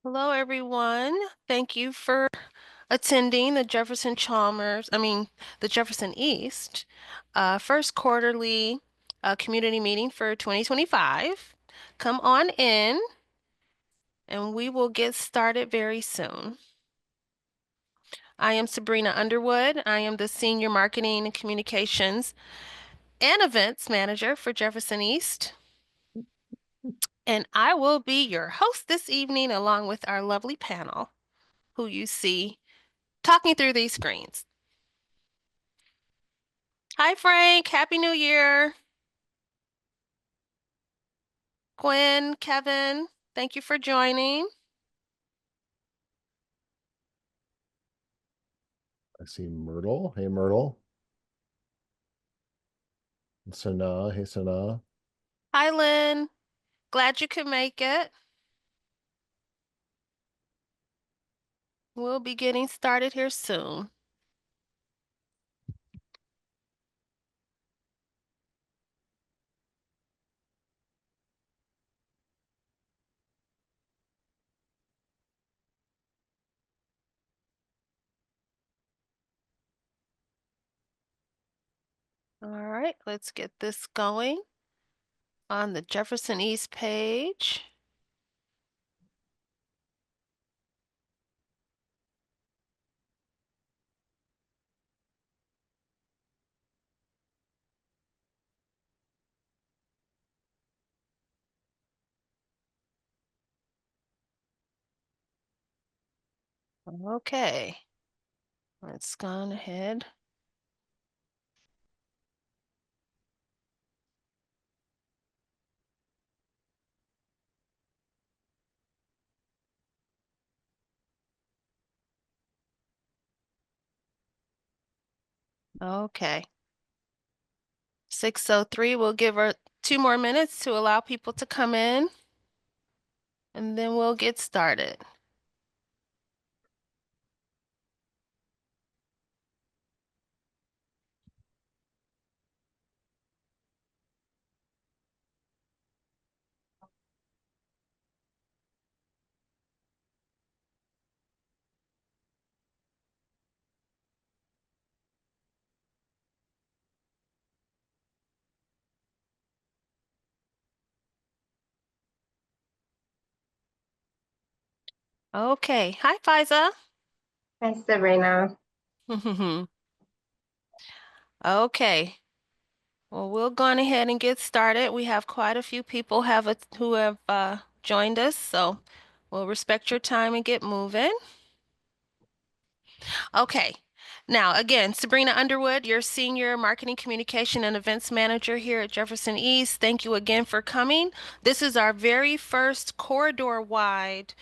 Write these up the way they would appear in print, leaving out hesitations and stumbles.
Hello, everyone. Thank you for attending the the Jefferson East first quarterly community meeting for 2025. Come on in and we will get started very soon. I am Sabrina Underwood. I am the Senior Marketing and Communications and Events Manager for Jefferson East. And I will be your host this evening along with our lovely panel who you see talking through these screens. Hi, Frank. Happy New Year. Gwen, Kevin, thank you for joining. I see Myrtle. Hey, Myrtle. And Sana. Hey, Sana. Hi, Lynn. Glad you could make it. We'll be getting started here soon. All right, let's get this going on the Jefferson East page. Okay, let's go on ahead. Okay. 6:03, we'll give her 2 more minutes to allow people to come in, and then we'll get started. Okay. Hi, Fiza. Hi, Sabrina. Okay. Well, we'll go on ahead and get started. We have quite a few people who have joined us, so we'll respect your time and get moving. Okay. Now, again, Sabrina Underwood, your Senior Marketing Communication and Events Manager here at Jefferson East. Thank you again for coming. This is our very first corridor-wide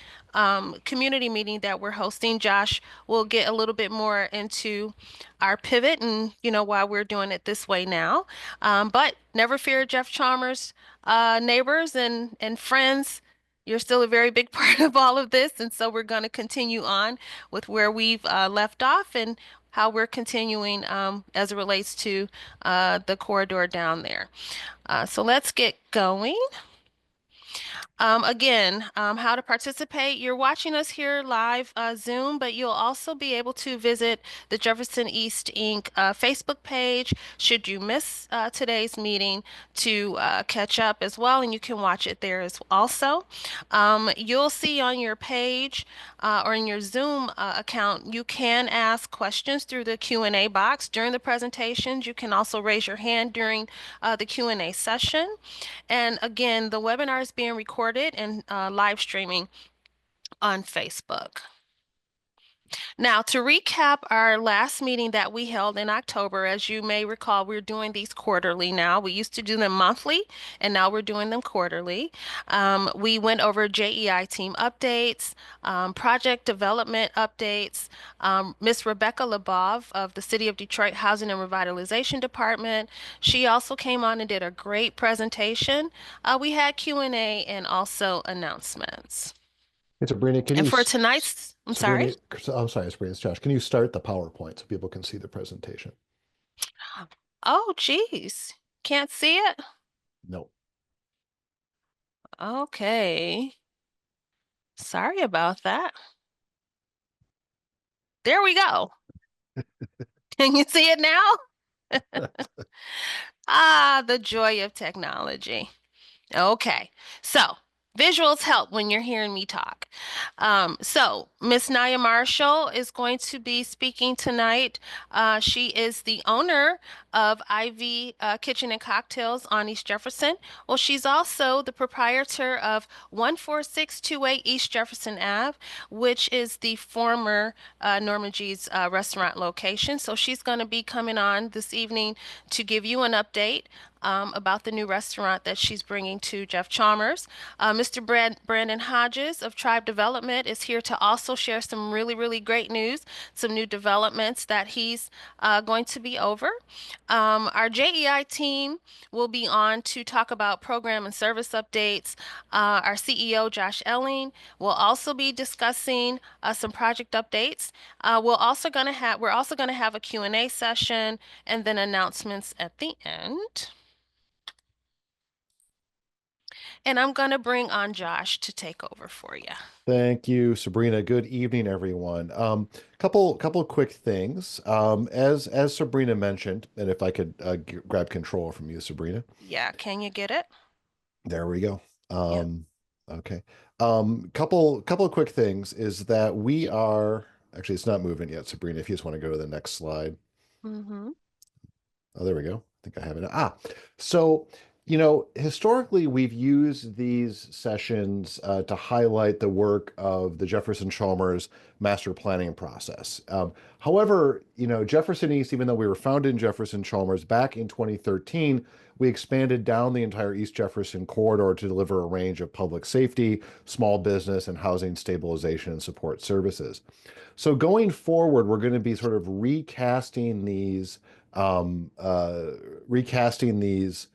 community meeting that we're hosting. Josh will get a little bit more into our pivot and, why we're doing it this way now. But never fear, Jeff Chalmers, neighbors and friends. You're still a very big part of all of this, and so we're going to continue on with where we've left off and how we're continuing as it relates to the corridor down there. So let's get going. Again, how to participate. You're watching us here live Zoom, but you'll also be able to visit the Jefferson East Inc. Facebook page should you miss today's meeting to catch up as well, and you can watch it there as also. You'll see on your page or in your Zoom account, you can ask questions through the Q&A box during the presentations. You can also raise your hand during the Q&A session. And again, the webinar is being recorded and live streaming on Facebook. Now, to recap our last meeting that we held in October, as you may recall, we're doing these quarterly now. We used to do them monthly, and now we're doing them quarterly. We went over JEI team updates, project development updates. Miss Rebecca Labov of the City of Detroit Housing and Revitalization Department, she also came on and did a great presentation. We had Q&A and also announcements. Hey, Sabrina, can And you, for tonight's, I'm sorry. Sabrina, I'm sorry, Sabrina, it's Josh. Can you start the PowerPoint so people can see the presentation? Oh, geez. Can't see it? No. Okay. Sorry about that. There we go. Can you see it now? Ah, the joy of technology. Okay, so visuals help when you're hearing me talk. So Miss Nya Marshall is going to be speaking tonight. She is the owner of Ivy Kitchen and Cocktails on East Jefferson. Well, she's also the proprietor of 14628 East Jefferson Ave, which is the former Norma G's restaurant location. So she's going to be coming on this evening to give you an update about the new restaurant that she's bringing to Jeff Chalmers. Mr. Brandon Hodges of Tribe Development is here to also share some really, really great news, some new developments that he's going to be over. Our JEI team will be on to talk about program and service updates. Our CEO, Josh Elling, will also be discussing some project updates. We're also going to have a Q&A session and then announcements at the end. And I'm going to bring on Josh to take over for you. Thank you, Sabrina. Good evening, everyone. Couple quick things. As Sabrina mentioned, and if I could grab control from you, Sabrina. Yeah, can you get it? There we go. Yeah. Okay. Couple of quick things is that we are actually it's not moving yet, Sabrina. If you just want to go to the next slide. Mm-hmm. Oh, there we go. I think I have it. So, historically, we've used these sessions to highlight the work of the Jefferson Chalmers master planning process. However, Jefferson East, even though we were founded in Jefferson Chalmers back in 2013, we expanded down the entire East Jefferson corridor to deliver a range of public safety, small business, and housing stabilization and support services. So going forward, we're going to be sort of um, uh, recasting these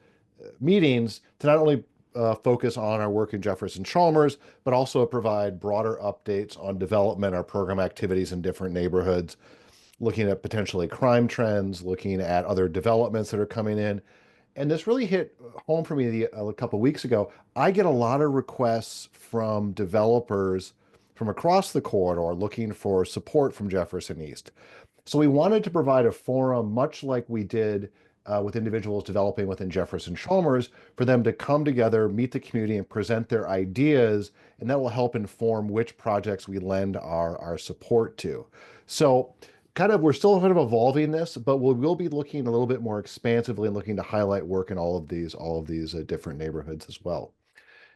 meetings to not only focus on our work in Jefferson Chalmers, but also provide broader updates on development, our program activities in different neighborhoods, looking at potentially crime trends, looking at other developments that are coming in. And this really hit home for me a couple of weeks ago. I get a lot of requests from developers from across the corridor looking for support from Jefferson East. So we wanted to provide a forum, much like we did with individuals developing within Jefferson Chalmers, for them to come together, meet the community, and present their ideas, and that will help inform which projects we lend our support to. So we're still kind of evolving this, but we will be looking a little bit more expansively and looking to highlight work in all of these different neighborhoods as well.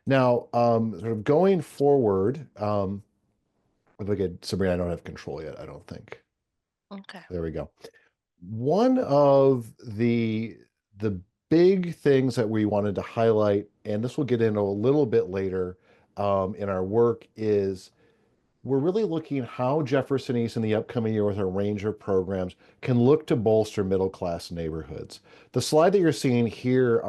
Now, sort of going forward, if I get Sabrina, I don't have control yet, I don't think. Okay. There we go. One of the big things that we wanted to highlight, and this will get into a little bit later in our work, is we're really looking how Jefferson East in the upcoming year with our range of programs can look to bolster middle-class neighborhoods. The slide that you're seeing here,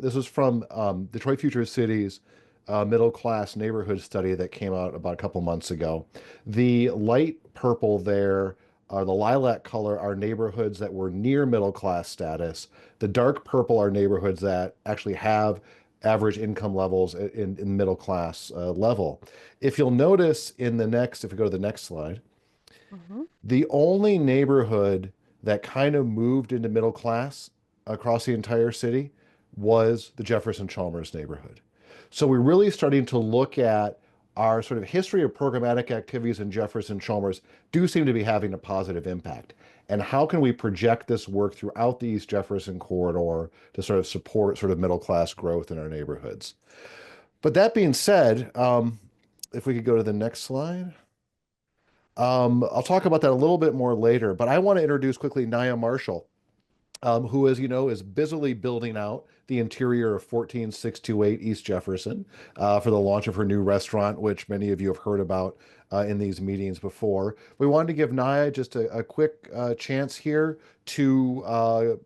this is from Detroit Future Cities middle-class neighborhood study that came out about a couple months ago. The light purple there, the lilac color, are neighborhoods that were near middle-class status. The dark purple are neighborhoods that actually have average income levels in middle class level. If you'll notice if we go to the next slide, Mm-hmm. the only neighborhood that kind of moved into middle class across the entire city was the Jefferson Chalmers neighborhood. So we're really starting to look at our sort of history of programmatic activities in Jefferson Chalmers do seem to be having a positive impact. And how can we project this work throughout the East Jefferson corridor to sort of support sort of middle class growth in our neighborhoods? But that being said, if we could go to the next slide. I'll talk about that a little bit more later, but I want to introduce quickly Nya Marshall, who, as you know, is busily building out the interior of 14628 East Jefferson for the launch of her new restaurant, which many of you have heard about in these meetings before. We wanted to give Nya just a quick chance here to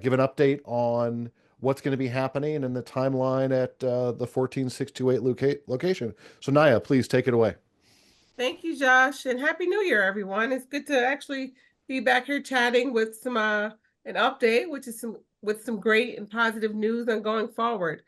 give an update on what's going to be happening and the timeline at the 14628 location. So Nya, please take it away. Thank you, Josh, and Happy New Year, everyone. It's good to actually be back here chatting with an update, with some great and positive news on going forward.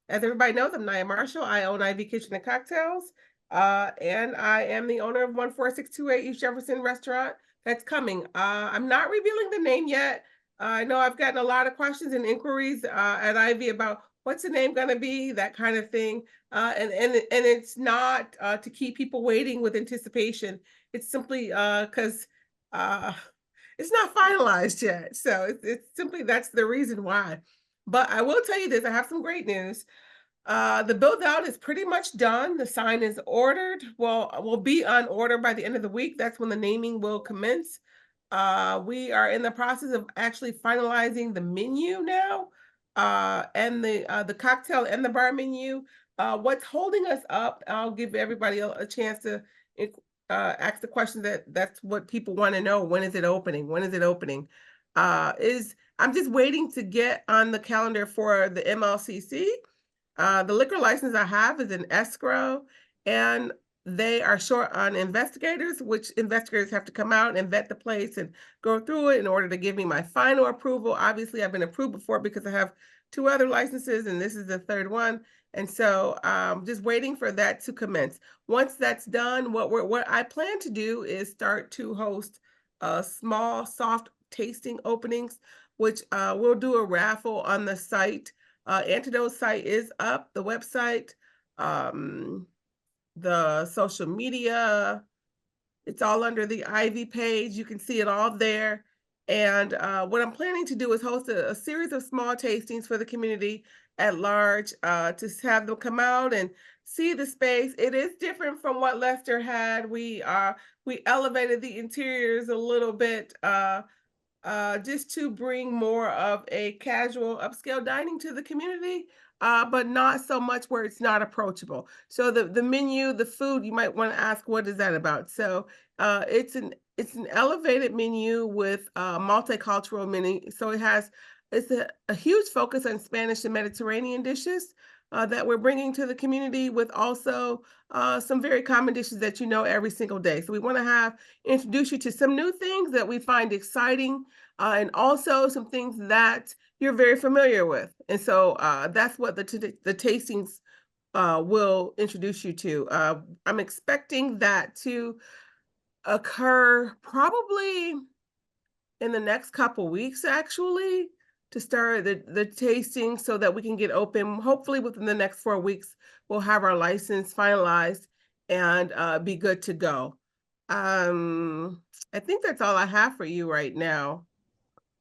As everybody knows, I'm Nya Marshall. I own Ivy Kitchen and Cocktails, and I am the owner of 14628 East Jefferson Restaurant that's coming. I'm not revealing the name yet. I know I've gotten a lot of questions and inquiries at Ivy about what's the name going to be, that kind of thing. And it's not to keep people waiting with anticipation. It's simply because it's not finalized yet. So it's simply that's the reason why. But I will tell you this, I have some great news. The build out is pretty much done. The sign is ordered. Well, will be on order by the end of the week. That's when the naming will commence. We are in the process of actually finalizing the menu now, and the cocktail and the bar menu. What's holding us up? I'll give everybody a chance to ask the question that's what people want to know. When is it opening? When is it opening? Is I'm just waiting to get on the calendar for the MLCC. The liquor license I have is in escrow, and they are short on investigators, which investigators have to come out and vet the place and go through it in order to give me my final approval. Obviously, I've been approved before because I have two other licenses, and this is the third one. And so just waiting for that to commence. Once that's done, what I plan to do is start to host small, soft tasting openings, which we'll do a raffle on the site. Antidote's site is up, the website, the social media. It's all under the Ivy page. You can see it all there. And what I'm planning to do is host a series of small tastings for the community at large, to have them come out and see the space. It is different from what Lester had. We elevated the interiors a little bit, just to bring more of a casual upscale dining to the community, but not so much where it's not approachable. So the menu, the food, you might want to ask, what is that about? So it's an elevated menu with multicultural menu. So it's a huge focus on Spanish and Mediterranean dishes that we're bringing to the community, with also some very common dishes that you know every single day. So we want to introduce you to some new things that we find exciting, and also some things that you're very familiar with. And so that's what the tastings will introduce you to. I'm expecting that to occur probably in the next couple weeks, actually, to start the tasting so that we can get open. Hopefully within the next 4 weeks, we'll have our license finalized and be good to go. I think that's all I have for you right now.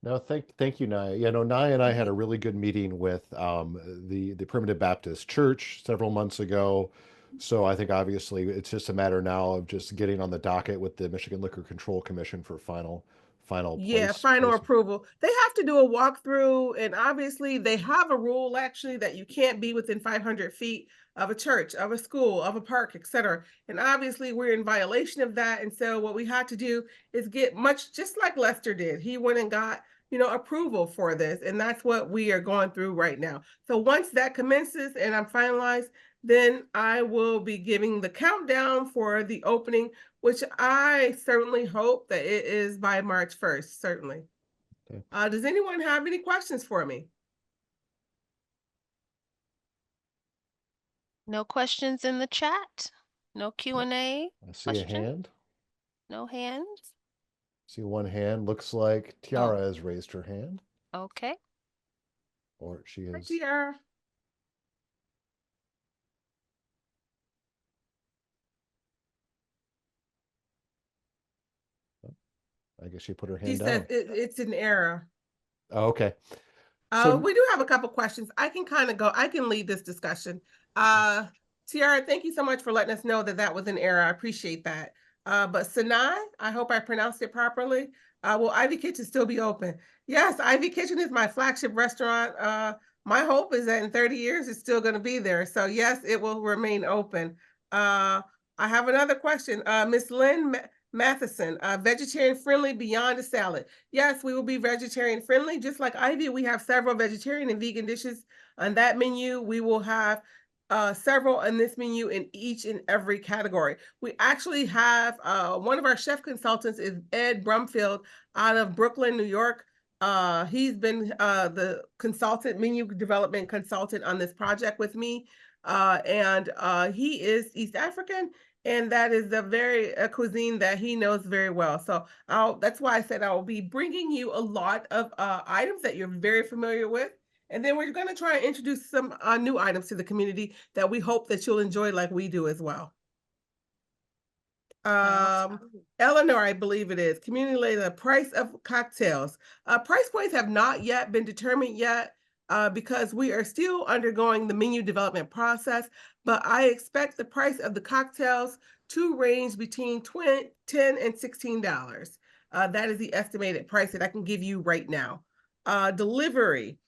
No, thank you, Nya. You know, Nya and I had a really good meeting with the Primitive Baptist Church several months ago. So I think obviously it's just a matter now of just getting on the docket with the Michigan Liquor Control Commission for final Yeah, place final place. approval. They have to do a walkthrough, and obviously they have a rule actually that you can't be within 500 feet of a church, of a school, of a park, etc. And obviously we're in violation of that. And so what we had to do is get much just like Lester did. He went and got, approval for this, and that's what we are going through right now. So once that commences and I'm finalized, then I will be giving the countdown for the opening, which I certainly hope that it is by March 1st, certainly. Okay. Does anyone have any questions for me? No questions in the chat? No Q&A I see a question? hand. No hands? See one hand. Looks like Tiara has raised her hand, Okay. or she Hi, is. Tiara. I guess she put her She hand says down. it's an error. Oh, okay. So We do have a couple questions. I can lead this discussion. Tiara, thank you so much for letting us know that that was an error. I appreciate that. But Sinai, I hope I pronounced it properly. Will Ivy Kitchen still be open? Yes, Ivy Kitchen is my flagship restaurant. My hope is that in 30 years, it's still going to be there. So yes, it will remain open. I have another question. Miss Lynn Matheson, vegetarian friendly beyond a salad. Yes, we will be vegetarian friendly. Just like Ivy, we have several vegetarian and vegan dishes on that menu. We will have several on this menu in each and every category. We actually have one of our chef consultants is Ed Brumfield out of Brooklyn, New York. He's been the consultant, menu development consultant on this project with me. And he is East African, and that is a very a cuisine that he knows very well. So that's why I said I will be bringing you a lot of items that you're very familiar with. And then we're going to try and introduce some new items to the community that we hope that you'll enjoy like we do as well. Um, Eleanor, I believe it is. Community lady, the price of cocktails. Price points have not yet been determined yet because we are still undergoing the menu development process. But I expect the price of the cocktails to range between $10 and $16. That is the estimated price that I can give you right now. Delivery.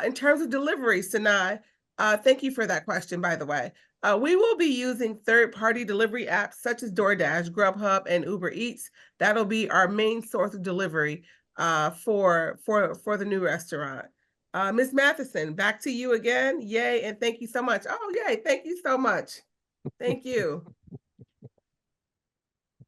In terms of delivery, Sanai, thank you for that question, by the way. We will be using third-party delivery apps such as DoorDash, Grubhub, and Uber Eats. That'll be our main source of delivery for the new restaurant. Ms. Matheson, back to you again. Yay, and thank you so much. Oh, yay, thank you so much. Thank you.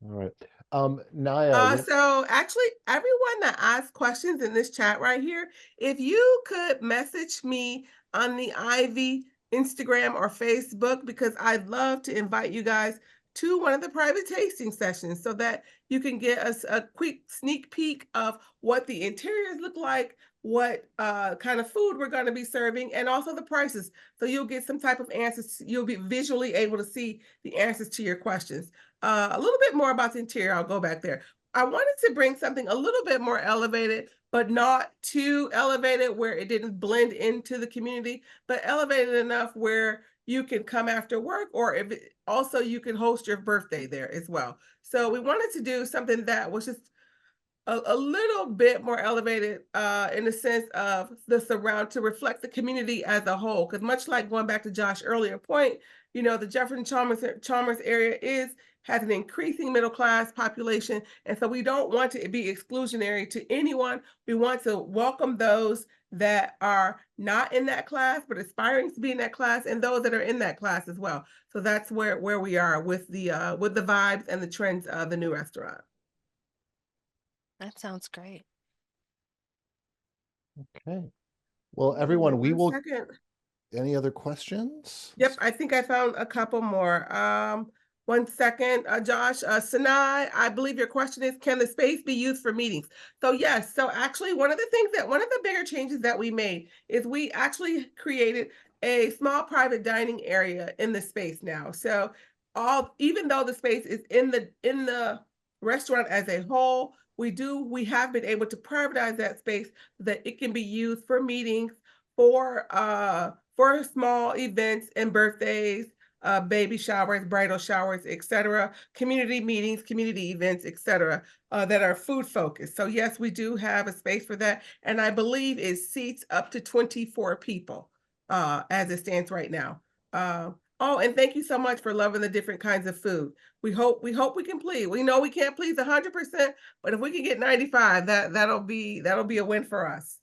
All right. Nya, So actually, everyone that asked questions in this chat right here, if you could message me on the Ivy Instagram or Facebook, because I'd love to invite you guys to one of the private tasting sessions so that you can get us a quick sneak peek of what the interiors look like, what kind of food we're going to be serving, and also the prices. So you'll get some type of answers. You'll be visually able to see the answers to your questions. A little bit more about the interior. I'll go back there. I wanted to bring something a little bit more elevated, but not too elevated where it didn't blend into the community, but elevated enough where you can come after work, or if it, also you can host your birthday there as well. So we wanted to do something that was just a little bit more elevated in the sense of the surround to reflect the community as a whole. Because much like going back to Josh's earlier point, you know, the Jefferson Chalmers area has an increasing middle class population. And so we don't want to be exclusionary to anyone. We want to welcome those that are not in that class, but aspiring to be in that class, and those that are in that class as well. So that's where we are with the vibes and the trends of the new restaurant. That sounds great. okay. Well, everyone, we will. Any other questions? Yep, I think I found a couple more. 1 second, Josh. Sanai, I believe your question is, can the space be used for meetings? So yes, so actually one of the bigger changes that we made is we actually created a small private dining area in the space now. So even though the space is in the restaurant as a whole, we have been able to privatize that space so that it can be used for meetings, for small events and birthdays, baby showers, bridal showers, etc., community meetings, community events, etc., that are food focused. So yes, we do have a space for that, and I believe it seats up to 24 people as it stands right now. Oh, and thank you so much for loving the different kinds of food. We hope we can please. We know we can't please 100%, but if we can get 95, that'll be a win for us.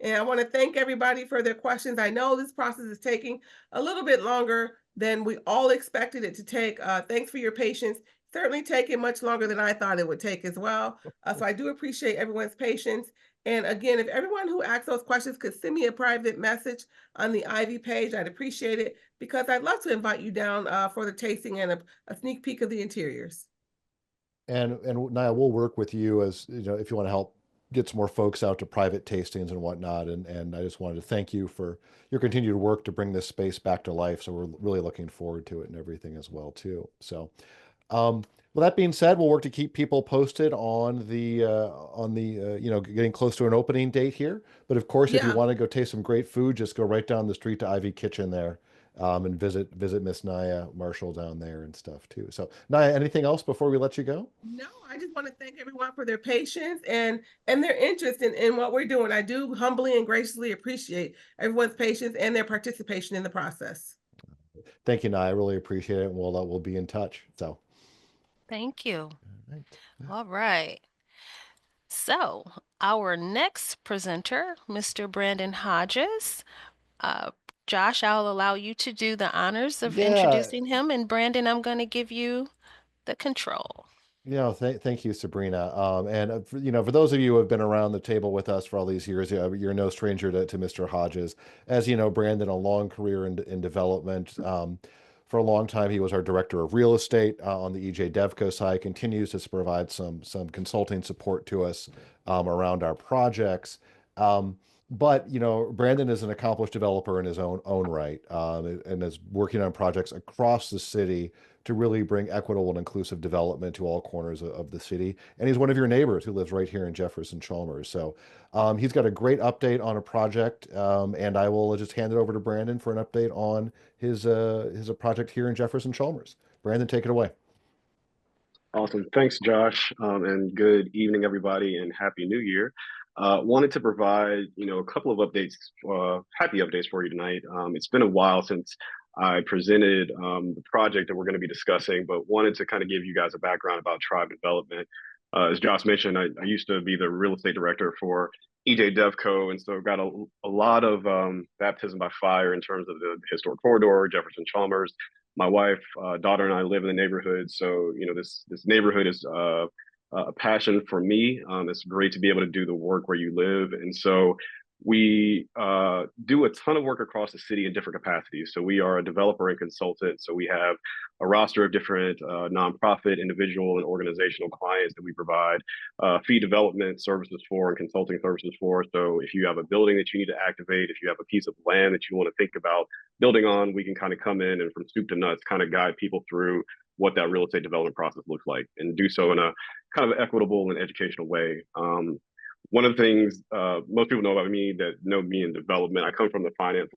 And I want to thank everybody for their questions. I know this process is taking a little bit longer than we all expected it to take. Thanks for your patience. Certainly taking much longer than I thought it would take as well. So I do appreciate everyone's patience. And again, if everyone who asked those questions could send me a private message on the Ivy page, I'd appreciate it, because I'd love to invite you down for the tasting and a sneak peek of the interiors. And Nya, we'll work with you as you know if you want to help get some more folks out to private tastings and whatnot. And I just wanted to thank you for your continued work to bring this space back to life. So we're really looking forward to it and everything as well too. So, well, that being said, we'll work to keep people posted on the getting close to an opening date here. But of course, if you Yeah. want to go taste some great food, just go right down the street to Ivy Kitchen there. And visit Miss Nya Marshall down there and stuff too. So Nya, anything else before we let you go? No, I just want to thank everyone for their patience and their interest in what we're doing. I do humbly and graciously appreciate everyone's patience and their participation in the process. Thank you, Nya. I really appreciate it, and we'll be in touch. So, Thank you. all right. All right. So, our next presenter, Mr. Brandon Hodges. Uh, Josh, I'll allow you to do the honors of Yeah, introducing him, and Brandon, I'm going to give you the control. Thank you, Sabrina. For those of you who have been around the table with us for all these years, you're no stranger to Mr. Hodges. As you know, Brandon, a long career in development. For a long time, he was our director of real estate on the EJ Devco side, continues to provide some consulting support to us around our projects. Um, but Brandon is an accomplished developer in his own right, and is working on projects across the city to really bring equitable and inclusive development to all corners of the city. And he's one of your neighbors who lives right here in Jefferson Chalmers. So he's got a great update on a project, and I will just hand it over to Brandon for an update on his project here in Jefferson Chalmers. Brandon, take it away. Awesome. Thanks, Josh. And good evening, everybody, and Happy New Year. Wanted to provide, a couple of updates, happy updates for you tonight. It's been a while since I presented the project that we're going to be discussing, but wanted to kind of give you guys a background about tribe development. As Josh mentioned, I used to be the real estate director for EJ Devco, and so I've got a lot of baptism by fire in terms of the historic corridor, Jefferson Chalmers. My wife, daughter, and I live in the neighborhood, so this neighborhood is a passion for me. It's great to be able to do the work where you live, and so we do a ton of work across the city in different capacities. So we are a developer and consultant. So we have a roster of different nonprofit, individual, and organizational clients that we provide fee development services for and consulting services for. So if you have a building that you need to activate, if you have a piece of land that you want to think about building on, we can kind of come in and from soup to nuts kind of guide people through what that real estate development process looks like and do so in a kind of equitable and educational way. One of the things most people know about me that know me in development, I come from the finance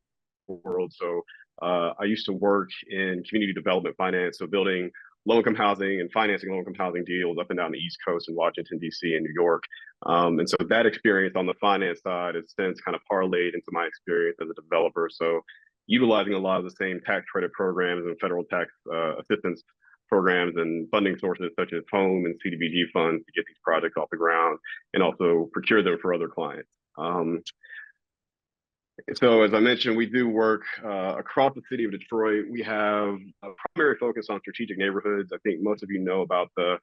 world. So I used to work in community development finance, so building low-income housing and financing low-income housing deals up and down the East Coast in Washington, D.C. and New York. And so that experience on the finance side has since kind of parlayed into my experience as a developer. So utilizing a lot of the same tax credit programs and federal tax assistance programs and funding sources such as home and CDBG funds to get these projects off the ground and also procure them for other clients. So as I mentioned, we do work across the city of Detroit. We have a primary focus on strategic neighborhoods. I think most of you know about the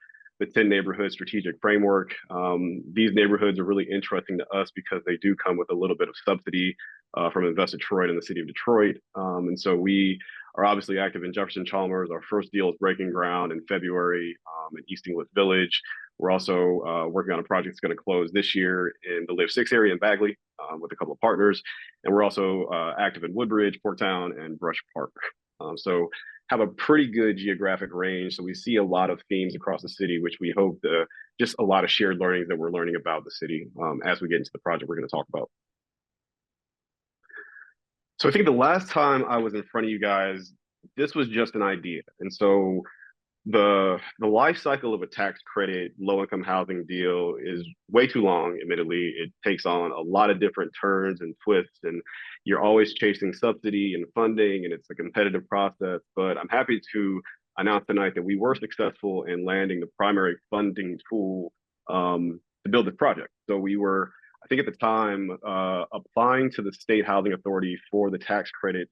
10 neighborhood strategic framework. These neighborhoods are really interesting to us because they do come with a little bit of subsidy from Invest Detroit and the city of Detroit. And so we are obviously active in Jefferson Chalmers. Our first deal is breaking ground in February in East Inglis Village. We're also working on a project that's going to close this year in the Live 6 area in Bagley with a couple of partners. And we're also active in Woodbridge, Porttown, and Brush Park. So have a pretty good geographic range. So we see a lot of themes across the city, which we hope just a lot of shared learnings that we're learning about the city as we get into the project we're going to talk about. So I think the last time I was in front of you guys, this was just an idea. And so the life cycle of a tax credit low income housing deal is way too long. Admittedly, it takes on a lot of different turns and twists, and you're always chasing subsidy and funding, and it's a competitive process. But I'm happy to announce tonight that we were successful in landing the primary funding tool to build this project. So we were, I think at the time, applying to the state housing authority for the tax credit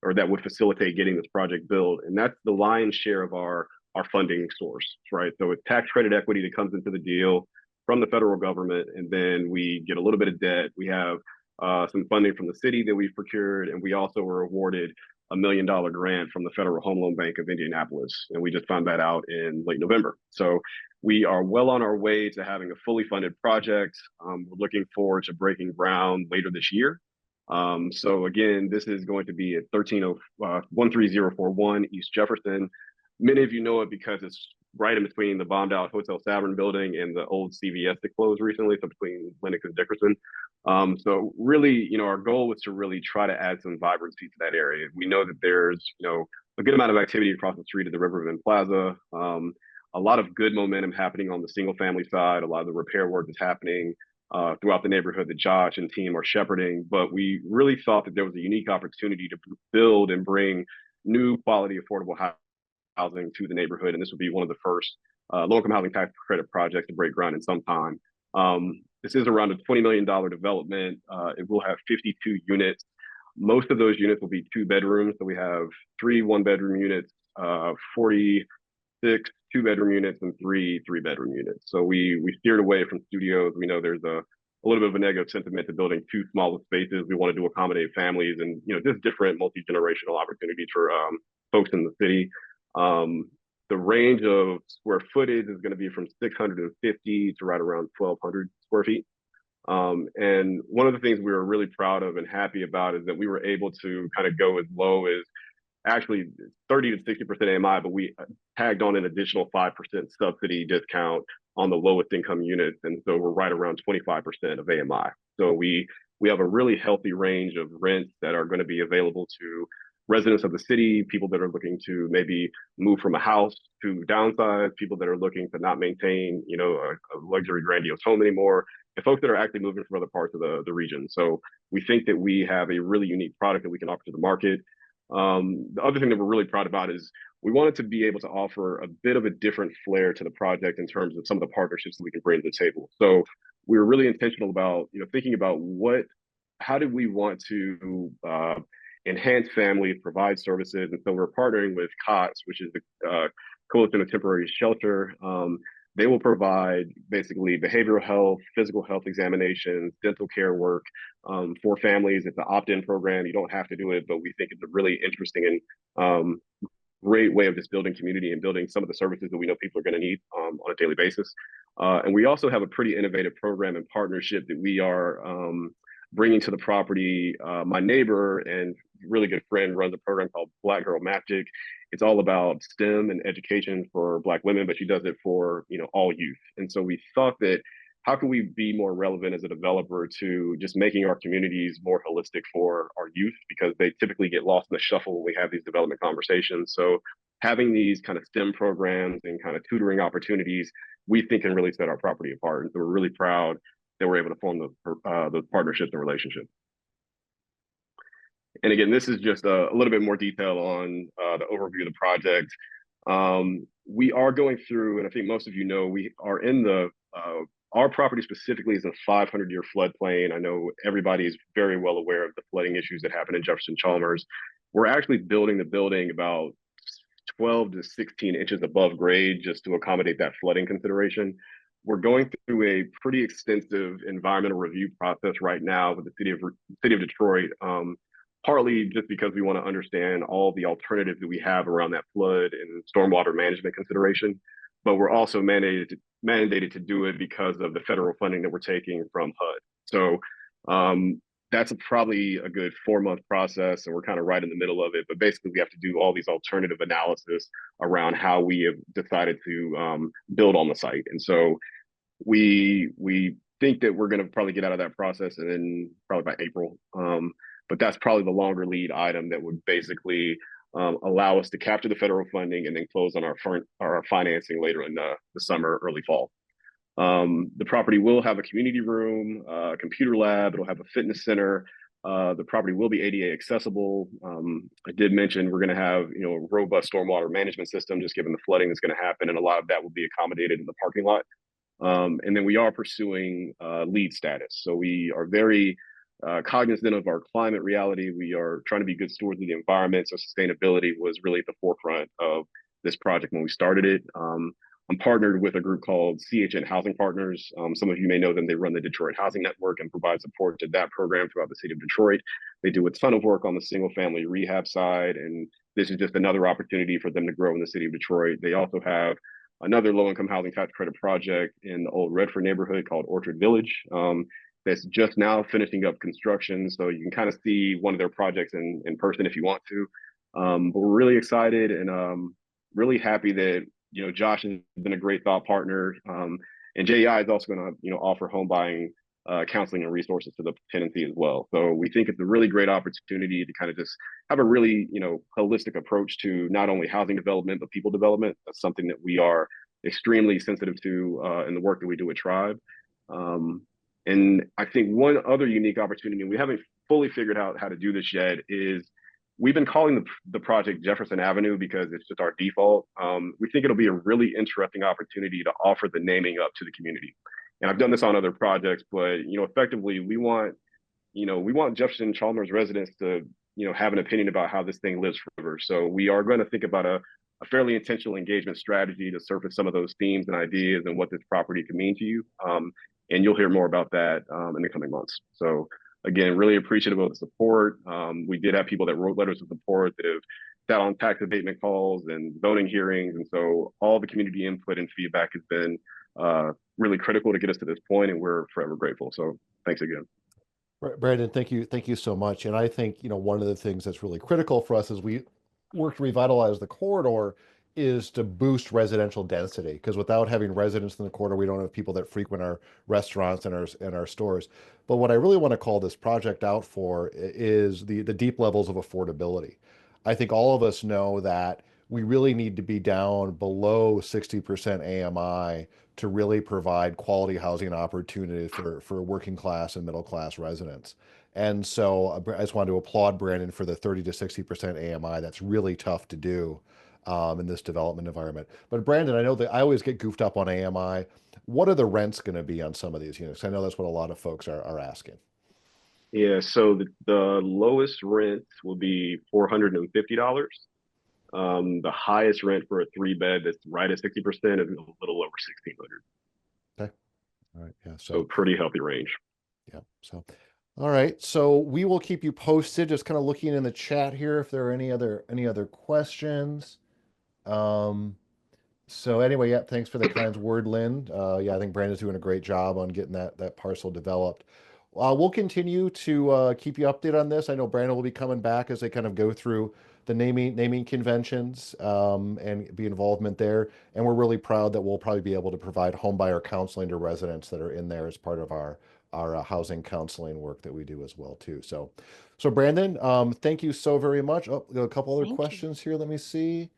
or that would facilitate getting this project built. And that's the lion's share of our funding source, right? So it's tax credit equity that comes into the deal from the federal government, and then we get a little bit of debt. We have some funding from the city that we've procured, and we also were awarded $1 million grant from the Federal Home Loan Bank of Indianapolis, and we just found that out in late November. So we are well on our way to having a fully funded project. We're looking forward to breaking ground later this year. So again, this is going to be at 13041 East Jefferson. Many of you know it because it's right in between the bombed out Hotel Savern building and the old CVS that closed recently, so between Lenox and Dickerson. So really, our goal was to really try to add some vibrancy to that area. We know that there's, a good amount of activity across the street at the Riverbend Plaza. A lot of good momentum happening on the single family side. A lot of the repair work is happening throughout the neighborhood that Josh and team are shepherding. But we really thought that there was a unique opportunity to build and bring new quality, affordable housing to the neighborhood. And this would be one of the first low-income housing tax credit projects to break ground in some time. This is around a $20 million development. It will have 52 units. Most of those units will be 2 bedrooms. So we have 3 one-bedroom units, 46 2-bedroom units and 3-bedroom units. So we steered away from studios. We know there's a little bit of a negative sentiment to building too small spaces. We wanted to accommodate families and just different multi-generational opportunities for folks in the city. The range of square footage is going to be from 650 to right around 1,200 square feet. And one of the things we were really proud of and happy about is that we were able to kind of go as low as actually 30 to 60% AMI, but we tagged on an additional 5% subsidy discount on the lowest income units. And so we're right around 25% of AMI. So we have a really healthy range of rents that are going to be available to residents of the city, people that are looking to maybe move from a house to downsize, people that are looking to not maintain, a luxury grandiose home anymore, and folks that are actually moving from other parts of the region. So we think that we have a really unique product that we can offer to the market. The other thing that we're really proud about is we wanted to be able to offer a bit of a different flair to the project in terms of some of the partnerships that we can bring to the table. So we were really intentional about, thinking about how do we want to enhance families, provide services. And so we're partnering with COTS, which is the Coalition of Temporary Shelter. They will provide basically behavioral health, physical health examinations, dental care work for families. It's an opt-in program. You don't have to do it, but we think it's a really interesting and great way of just building community and building some of the services that we know people are going to need on a daily basis. And we also have a pretty innovative program and partnership that we are bringing to the property. My neighbor and really good friend runs a program called Black Girl Magic. It's all about STEM and education for Black women, but she does it for all youth. And so we thought that how can we be more relevant as a developer to just making our communities more holistic for our youth, because they typically get lost in the shuffle when we have these development conversations. So having these kind of STEM programs and kind of tutoring opportunities, we think can really set our property apart. And so we're really proud that we're able to form those partnerships and relationships. And again, this is just a little bit more detail on the overview of the project. We are going through, and I think most of we are in our property specifically is a 500-year floodplain. I know everybody is very well aware of the flooding issues that happen in Jefferson Chalmers. We're actually building the building about 12 to 16 inches above grade just to accommodate that flooding consideration. We're going through a pretty extensive environmental review process right now with the city of Detroit, partly just because we want to understand all the alternatives that we have around that flood and stormwater management consideration. But we're also mandated to do it because of the federal funding that we're taking from HUD. So that's probably a good 4-month process, and we're kind of right in the middle of it. But basically, we have to do all these alternative analysis around how we have decided to build on the site. And so we think that we're going to probably get out of that process and then probably by April. But that's probably the longer lead item that would basically allow us to capture the federal funding and then close on our financing later in the summer, early fall. The property will have a community room, a computer lab. It'll have a fitness center. The property will be ADA accessible. I did mention we're going to have a robust stormwater management system, just given the flooding that's going to happen, and a lot of that will be accommodated in the parking lot. And then we are pursuing LEED status. So we are very cognizant of our climate reality. We are trying to be good stewards of the environment. So sustainability was really at the forefront of this project when we started it. I'm partnered with a group called CHN Housing Partners. Some of you may know them. They run the Detroit Housing Network and provide support to that program throughout the city of Detroit. They do a ton of work on the single family rehab side, and this is just another opportunity for them to grow in the city of Detroit. They also have another low-income housing tax credit project in the old Redford neighborhood called Orchard Village. That's just now finishing up construction. So you can kind of see one of their projects in person if you want to. But we're really excited and really happy that, Josh has been a great thought partner. And JEI is also going to, offer home buying counseling and resources to the tenancy as well. So we think it's a really great opportunity to kind of just have a really, holistic approach to not only housing development, but people development. That's something that we are extremely sensitive to in the work that we do at Tribe. And I think one other unique opportunity, and we haven't fully figured out how to do this yet, is we've been calling the project Jefferson Avenue because it's just our default. We think it'll be a really interesting opportunity to offer the naming up to the community. And I've done this on other projects, but effectively we want Jefferson Chalmers residents to have an opinion about how this thing lives forever. So we are going to think about a fairly intentional engagement strategy to surface some of those themes and ideas and what this property could mean to you. And you'll hear more about that in the coming months. So again, really appreciative of the support. We did have people that wrote letters of support that have sat on tax abatement calls and zoning hearings. And so all the community input and feedback has been really critical to get us to this point, and we're forever grateful. So thanks again. Brandon, thank you so much. And I think, one of the things that's really critical for us as we work to revitalize the corridor is to boost residential density. Because without having residents in the corridor, we don't have people that frequent our restaurants and our stores. But what I really want to call this project out for is the deep levels of affordability. I think all of us know that we really need to be down below 60% AMI to really provide quality housing opportunities for working class and middle class residents. And so I just wanted to applaud Brandon for the 30 to 60% AMI. That's really tough to do in this development environment. But Brandon, I know that I always get goofed up on AMI. What are the rents going to be on some of these units? I know that's what a lot of folks are asking. Yeah, so the lowest rent will be $450. The highest rent for a 3 bed that's right at 60% is a little over 1,600. Okay. All right. Yeah. So pretty healthy range. Yeah. So, all right. So we will keep you posted. Just kind of looking in the chat here if there are any other questions. Um, so anyway, yeah, thanks for the kind word, Lynn. Yeah, I think Brandon's doing a great job on getting that parcel developed. We'll continue to keep you updated on this. I know Brandon will be coming back as they kind of go through the naming conventions and be involvement there. And we're really proud that we'll probably be able to provide home buyer counseling to residents that are in there as part of our housing counseling work that we do as well too. So Brandon, thank you so very much. Oh, a couple other Thank you. questions here. Let me see.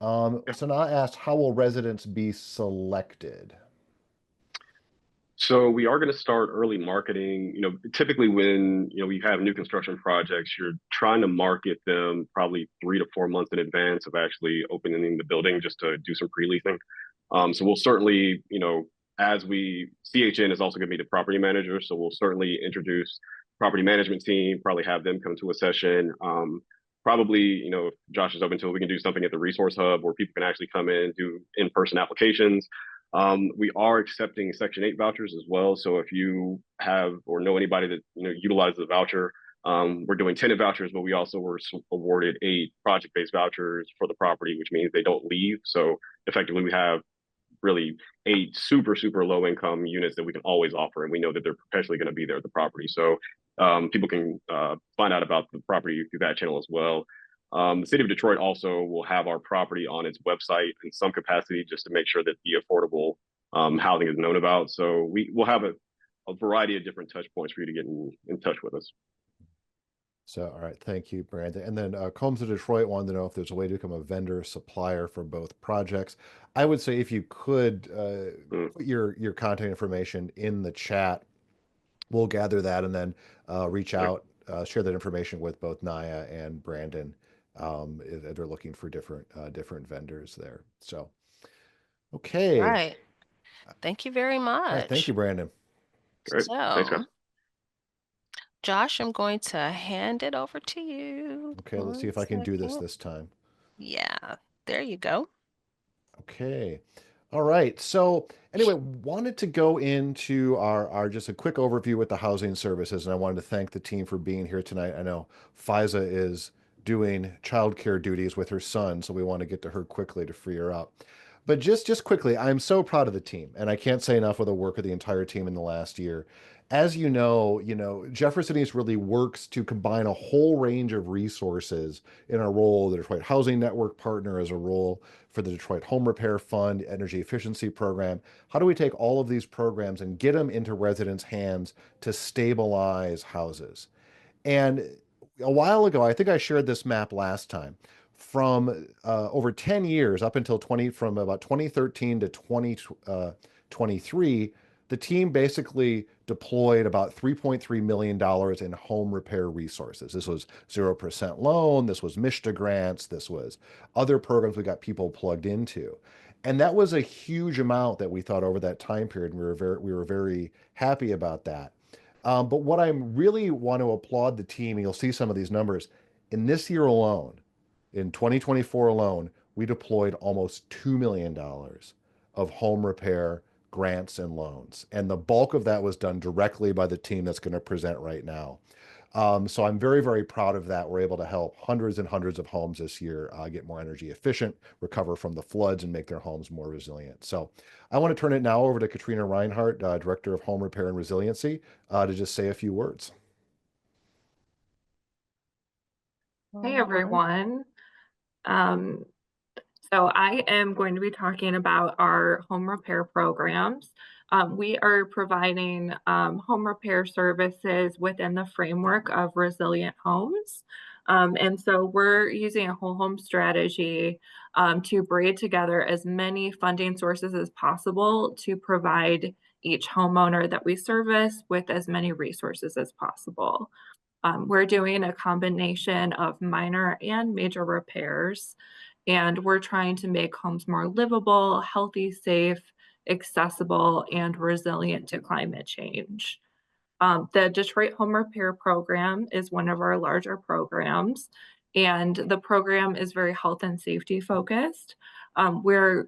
So now I asked, how will residents be selected? So we are going to start early marketing. Typically when we have new construction projects, you're trying to market them probably 3 to 4 months in advance of actually opening the building, just to do some pre-leasing. So we'll certainly, as we CHN is also going to be the property manager, so we'll certainly introduce property management team, probably have them come to a session. Probably, if Josh is open to it, we can do something at the resource hub where people can actually come in, do in-person applications. We are accepting Section 8 vouchers as well. So if you have or know anybody that utilizes the voucher, we're doing tenant vouchers, but we also were awarded 8 project-based vouchers for the property, which means they don't leave. So effectively, we have really 8 super, super low income units that we can always offer, and we know that they're perpetually going to be there at the property. So people can find out about the property through that channel as well. The city of Detroit also will have our property on its website in some capacity, just to make sure that the affordable housing is known about. So we'll have a variety of different touch points for you to get in touch with us. So, all right, thank you, Brandon. And then Combs of Detroit wanted to know if there's a way to become a vendor supplier for both projects. I would say if you could put your contact information in the chat, we'll gather that and then reach out, share that information with both Nya and Brandon if they're looking for different vendors there. So, okay. Right. Thank you very All right, thank you, much. Brandon. Great. Thanks, guys. So, Josh, I'm going to hand it over to you. Okay, let's see One if I can do second. this time. Yeah, there you go. Okay. All right. So anyway, wanted to go into our just a quick overview with the housing services, and I wanted to thank the team for being here tonight. I know Fiza is doing childcare duties with her son, so we want to get to her quickly to free her up. But just quickly, I'm so proud of the team, and I can't say enough of the work of the entire team in the last year. As Jefferson East really works to combine a whole range of resources in our role, the Detroit Housing Network partner as a role for the Detroit Home Repair Fund, Energy Efficiency Program. How do we take all of these programs and get them into residents' hands to stabilize houses? And a while ago, I think I shared this map last time. From over 10 years up until from about 2013 to 2023, the team basically deployed about $3.3 million in home repair resources. This was 0% loan, this was MISHDA grants, this was other programs we got people plugged into. And that was a huge amount that we thought over that time period. And we were very happy about that. But what I really want to applaud the team, and you'll see some of these numbers, in this year alone, in 2024 alone, we deployed almost $2 million of home repair grants and loans. And the bulk of that was done directly by the team that's going to present right now. So I'm very, very proud of that. We're able to help hundreds and hundreds of homes this year get more energy efficient, recover from the floods, and make their homes more resilient. So I want to turn it now over to Katrina Reinhardt, Director of Home Repair and Resiliency, to just say a few words. Hey everyone. Um, so I am going to be talking about our home repair programs. We are providing home repair services within the framework of resilient homes. And so we're using a whole home strategy to braid together as many funding sources as possible to provide each homeowner that we service with as many resources as possible. We're doing a combination of minor and major repairs, and we're trying to make homes more livable, healthy, safe, accessible, and resilient to climate change. The Detroit Home Repair Program is one of our larger programs, and the program is very health and safety focused. We're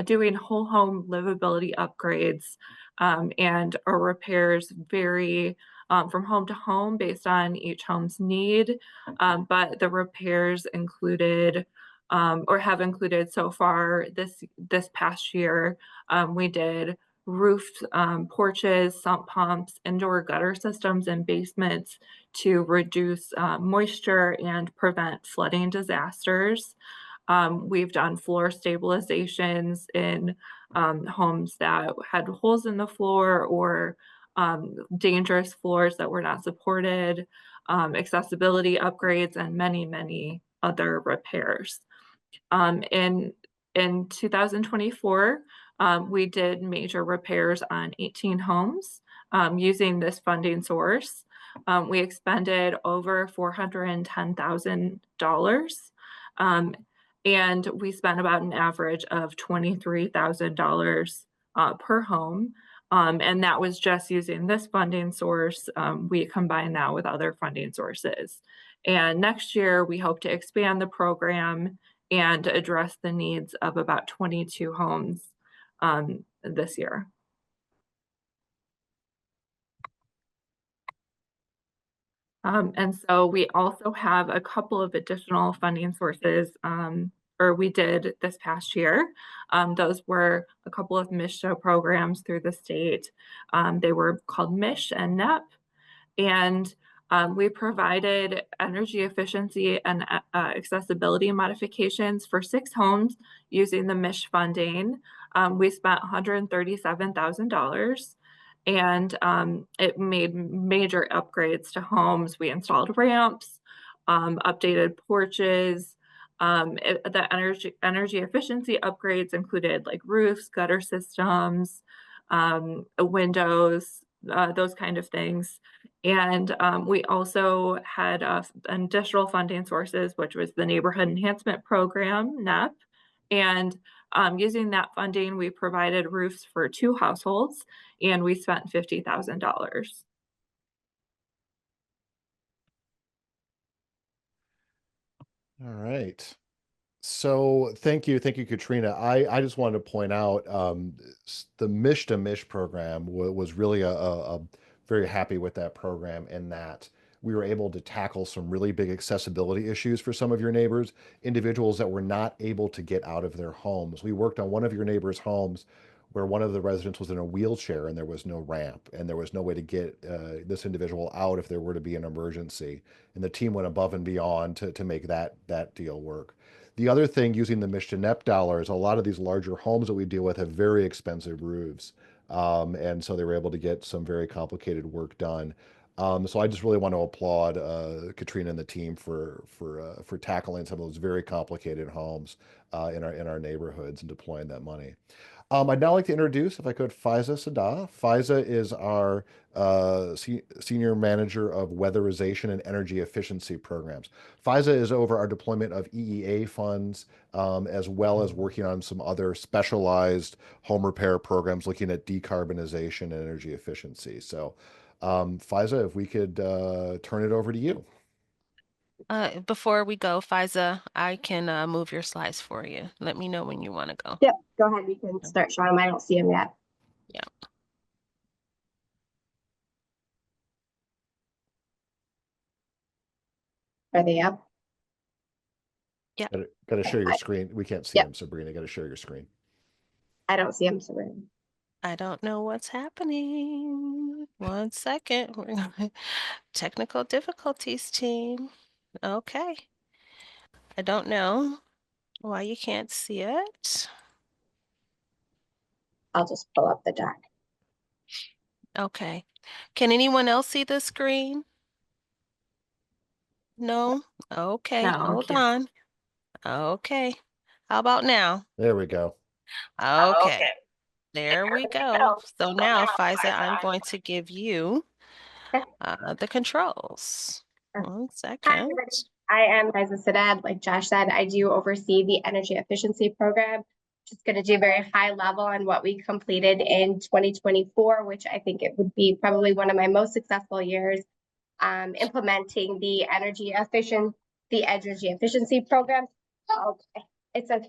doing whole home livability upgrades, and our repairs vary from home to home based on each home's need. But the repairs included or have included so far this past year, we did roofed porches, sump pumps, indoor gutter systems, and basements to reduce moisture and prevent flooding disasters. We've done floor stabilizations in homes that had holes in the floor or dangerous floors that were not supported, accessibility upgrades, and many, many other repairs. Um, in in 2024, we did major repairs on 18 homes using this funding source. We expended over $410,000, and we spent about an average of $23,000 per home. And that was just using this funding source. We combine that with other funding sources. And next year, we hope to expand the program and address the needs of about 22 homes this year. And so we also have a couple of additional funding sources, or we did this past year. Those were a couple of MISHA programs through the state. They were called MISH and NEP. And we provided energy efficiency and accessibility modifications for 6 homes using the MISH funding. We spent $137,000, and it made major upgrades to homes. We installed ramps, updated porches. The energy efficiency upgrades included like roofs, gutter systems, windows, those kind of things. And we also had additional funding sources, which was the Neighborhood Enhancement Program, NEP. And using that funding, we provided roofs for 2 households, and we spent $50,000. All right. So thank you, Katrina. I just wanted to point out the Mish to Mish program was really a very happy with that program in that we were able to tackle some really big accessibility issues for some of your neighbors, individuals that were not able to get out of their homes. We worked on one of your neighbors' homes where one of the residents was in a wheelchair and there was no ramp and there was no way to get this individual out if there were to be an emergency. And the team went above and beyond to make that deal work. The other thing using the Michigan NEP dollars, a lot of these larger homes that we deal with have very expensive roofs. And so they were able to get some very complicated work done. So I just really want to applaud Katrina and the team for tackling some of those very complicated homes in our neighborhoods and deploying that money. I'd now like to introduce, if I could, Faiza Saddah. Faiza is our Senior Manager of Weatherization and Energy Efficiency Programs. Faiza is over our deployment of EEA funds, as well as working on some other specialized home repair programs looking at decarbonization and energy efficiency. So, Faiza, if we could turn it over to you. Before we go, Fiza, I can move your slides for you. Let me know when you want to go. Yep, go ahead. You can start showing them. I don't see them yet. Yeah. Are they up? Yeah. Got to share your screen. We can't see Yep. them, Sabrina. Got to share your screen. I don't see them, Sabrina. I don't know what's happening. 1 second. We're gonna technical difficulties, team. Okay. I don't know why you can't see it. I'll just pull up the deck. Okay. Can anyone else see the screen? No? Okay, No, hold can't. on. Okay. How about now? There we go. Okay. Okay. There we There we go. go. So So now, now, Fiza, I'm Liza, going to give you the controls. I'm- 1 second. Hi, everybody. I am Liza Sadad. Like Josh said, I do oversee the energy efficiency program. Just going to do very high level on what we completed in 2024, which I think it would be probably one of my most successful years implementing the energy efficiency program. Okay, it's a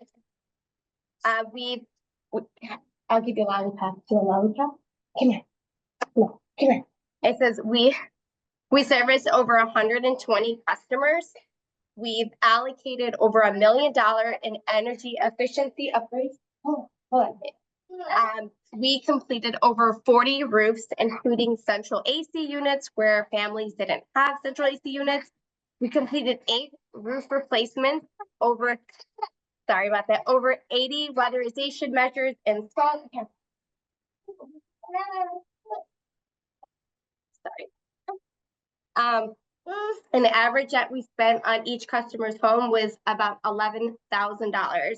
we. I'll give you a lollipop. Do a lollipop? Come here. No, come here. It says we service over 120 customers. We've allocated over $1 million in energy efficiency upgrades. Hold on. We completed over 40 roofs, including central AC units where families didn't have central AC units. We completed 8 roof replacements, sorry about that, over 80 weatherization measures installed. Sorry. And the average that we spent on each customer's home was about $11,000.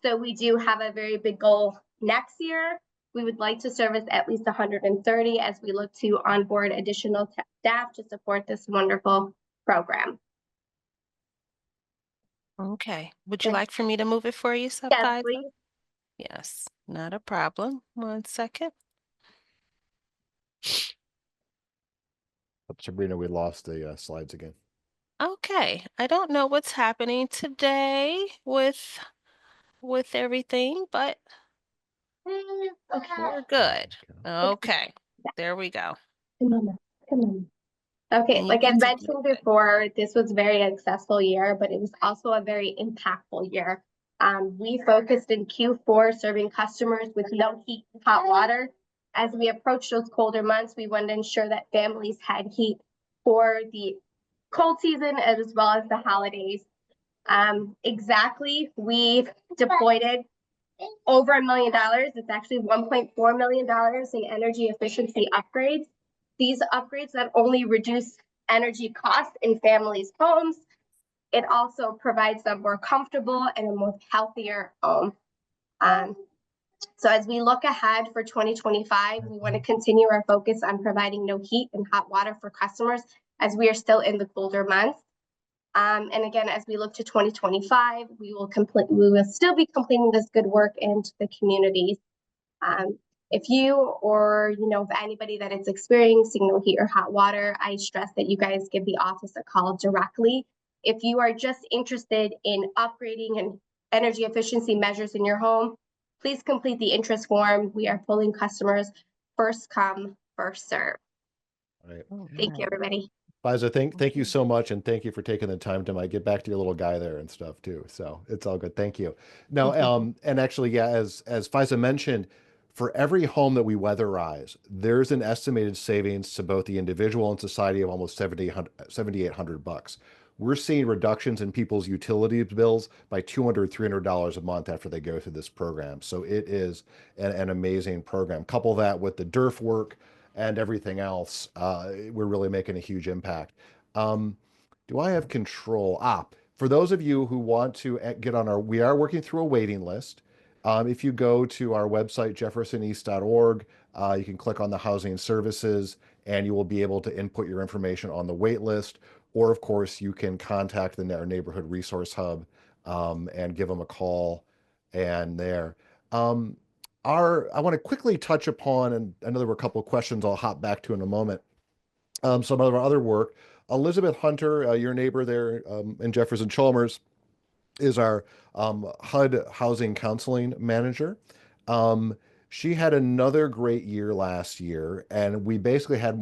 So we do have a very big goal next year. We would like to service at least 130 as we look to onboard additional staff to support this wonderful program. Okay. Would you like for me to move it for you, Fiza? please. Yes, not a problem. 1 second. Sabrina, we lost the slides again. Okay. I don't know what's happening today with everything, but we're good. Okay. There we go. Come on, come on. Okay, And you like I get to mentioned before, this was a very successful year, but it was also a very impactful year. We focused in Q4 serving customers with no heat and hot water. As we approached those colder months, we wanted to ensure that families had heat for the cold season as well as the holidays. We've deployed it over $1 million. It's actually $1.4 million in energy efficiency upgrades. These upgrades not only reduce energy costs in families' homes, it also provides them more comfortable and a more healthier home. So as we look ahead for 2025, we want to continue our focus on providing no heat and hot water for customers as we are still in the colder months. And again, as we look to 2025, we will still be completing this good work into the communities. If you or if anybody that is experiencing no heat or hot water, I stress that you guys give the office a call directly. If you are just interested in upgrading and energy efficiency measures in your home, please complete the interest form. We are pulling customers first come, first serve. All right. Thank you, everybody. Liza, thank you so much, and thank you for taking the time to get back to your little guy there and stuff too. So it's all good. Thank you. Now, and actually, yeah, as Fiza mentioned, for every home that we weatherize, there's an estimated savings to both the individual and society of almost $7,800. We're seeing reductions in people's utility bills by $200, $300 a month after they go through this program. So it is an amazing program. Couple that with the DERF work and everything else, we're really making a huge impact. Do I have control? For those of you who want to get on we are working through a waiting list. If you go to our website, jeffersoneast.org, you can click on the housing services and you will be able to input your information on the wait list. Or of course, you can contact our neighborhood resource hub and give them a call and there. I want to quickly touch upon, and I know there were a couple of questions I'll hop back to in a moment, some of our other work. Elizabeth Hunter, your neighbor there in Jefferson Chalmers, is our HUD Housing Counseling Manager. Um, she had another great year last year, and we basically had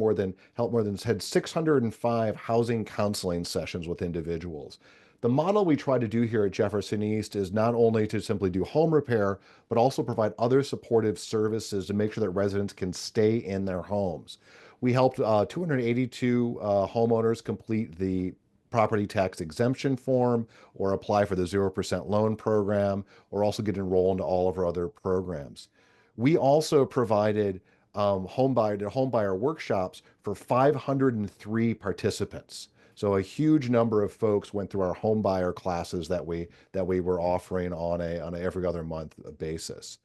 had 605 housing counseling sessions with individuals. The model we try to do here at Jefferson East is not only to simply do home repair, but also provide other supportive services to make sure that residents can stay in their homes. We helped 282 homeowners complete the property tax exemption form or apply for the 0% loan program or also get enrolled into all of our other programs. We also provided home buyer workshops for 503 participants. So a huge number of folks went through our home buyer classes that we were offering on a every other month basis.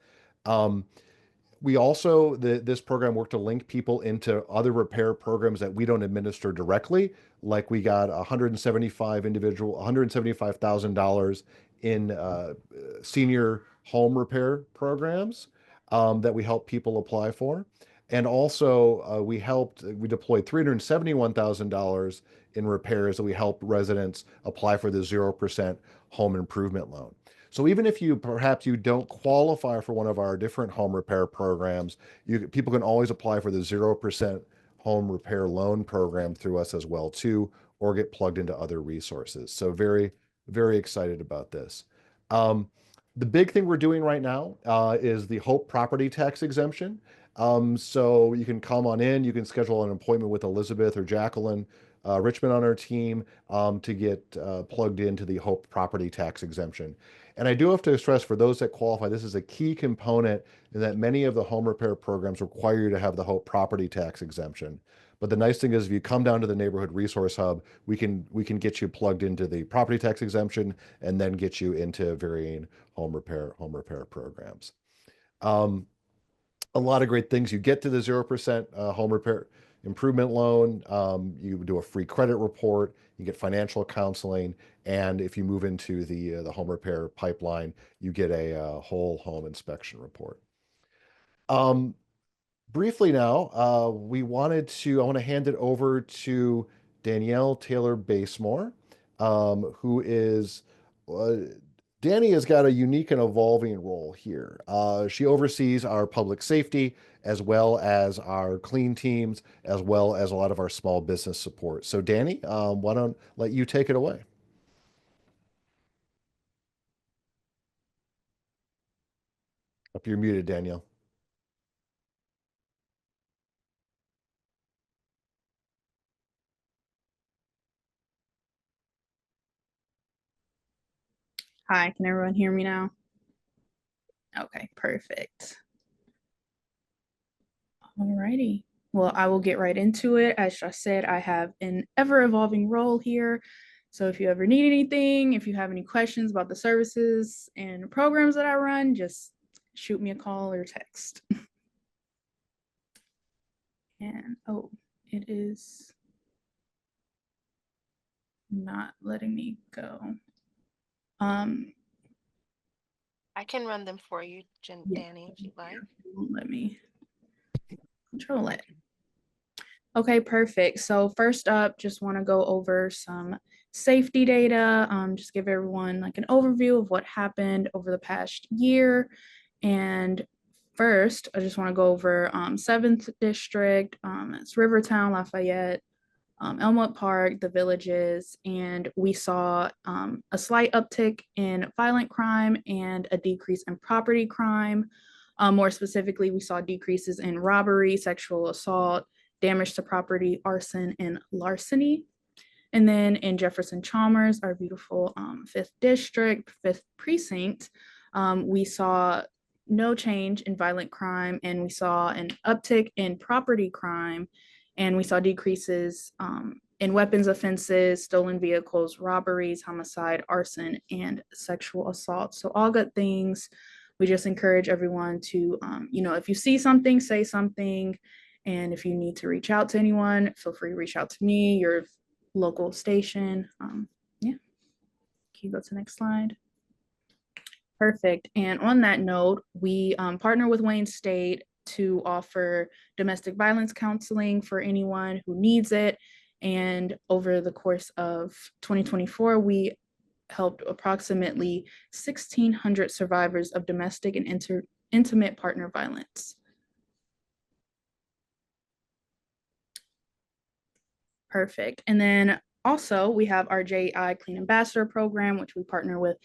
Um, we also this program worked to link people into other repair programs that we don't administer directly. Like we got $175,000 in senior home repair programs that we help people apply for. And also we deployed $371,000 in repairs that we helped residents apply for the 0% home improvement loan. So even if perhaps you don't qualify for one of our different home repair programs, people can always apply for the 0% home repair loan program through us as well too, or get plugged into other resources. So very, very excited about this. Um, the big thing we're doing right now is the Hope property tax exemption. So you can come on in, you can schedule an appointment with Elizabeth or Jacqueline Richmond on our team to get plugged into the Hope property tax exemption. And I do have to stress for those that qualify, this is a key component in that many of the home repair programs require you to have the Hope property tax exemption. But the nice thing is if you come down to the neighborhood resource hub, we can get you plugged into the property tax exemption and then get you into varying home repair programs. Um, a lot of great things. You get to the 0% home repair improvement loan. You do a free credit report. You get financial counseling. And if you move into the home repair pipeline, you get a whole home inspection report. Um, Briefly now, I want to hand it over to Danielle Taylor Basemore, who is, uh, Danny has got a unique and evolving role here. She oversees our public safety as well as our clean teams, as well as a lot of our small business support. So Danny, why don't let you take it away? If you're muted, Danielle. Hi, can everyone hear me now? Okay, perfect. Alrighty. Well, I will get right into it. As I said, I have an ever-evolving role here. So if you ever need anything, if you have any questions about the services and programs that I run, just shoot me a call or text. And oh, it is not letting me go. I can run them for you, Danny, if you'd like. Won't let me control it. Okay, perfect. So first up, just want to go over some safety data, just give everyone like an overview of what happened over the past year. And first, I just want to go over 7th District, it's Rivertown, Lafayette, Elmwood Park, the Villages, and we saw a slight uptick in violent crime and a decrease in property crime. More specifically, we saw decreases in robbery, sexual assault, damage to property, arson, and larceny. And then in Jefferson Chalmers, our beautiful 5th District, 5th Precinct, we saw no change in violent crime, and we saw an uptick in property crime, and we saw decreases in weapons offenses, stolen vehicles, robberies, homicide, arson, and sexual assault. So all good things. We just encourage everyone to, if you see something, say something. And if you need to reach out to anyone, feel free to reach out to me, your local station. Yeah. Can you go to the next slide? Perfect. And on that note, we partner with Wayne State to offer domestic violence counseling for anyone who needs it. And over the course of 2024, we helped approximately 1,600 survivors of domestic and intimate partner violence. Perfect. And then also we have our JEI Clean Ambassador program, which we partner with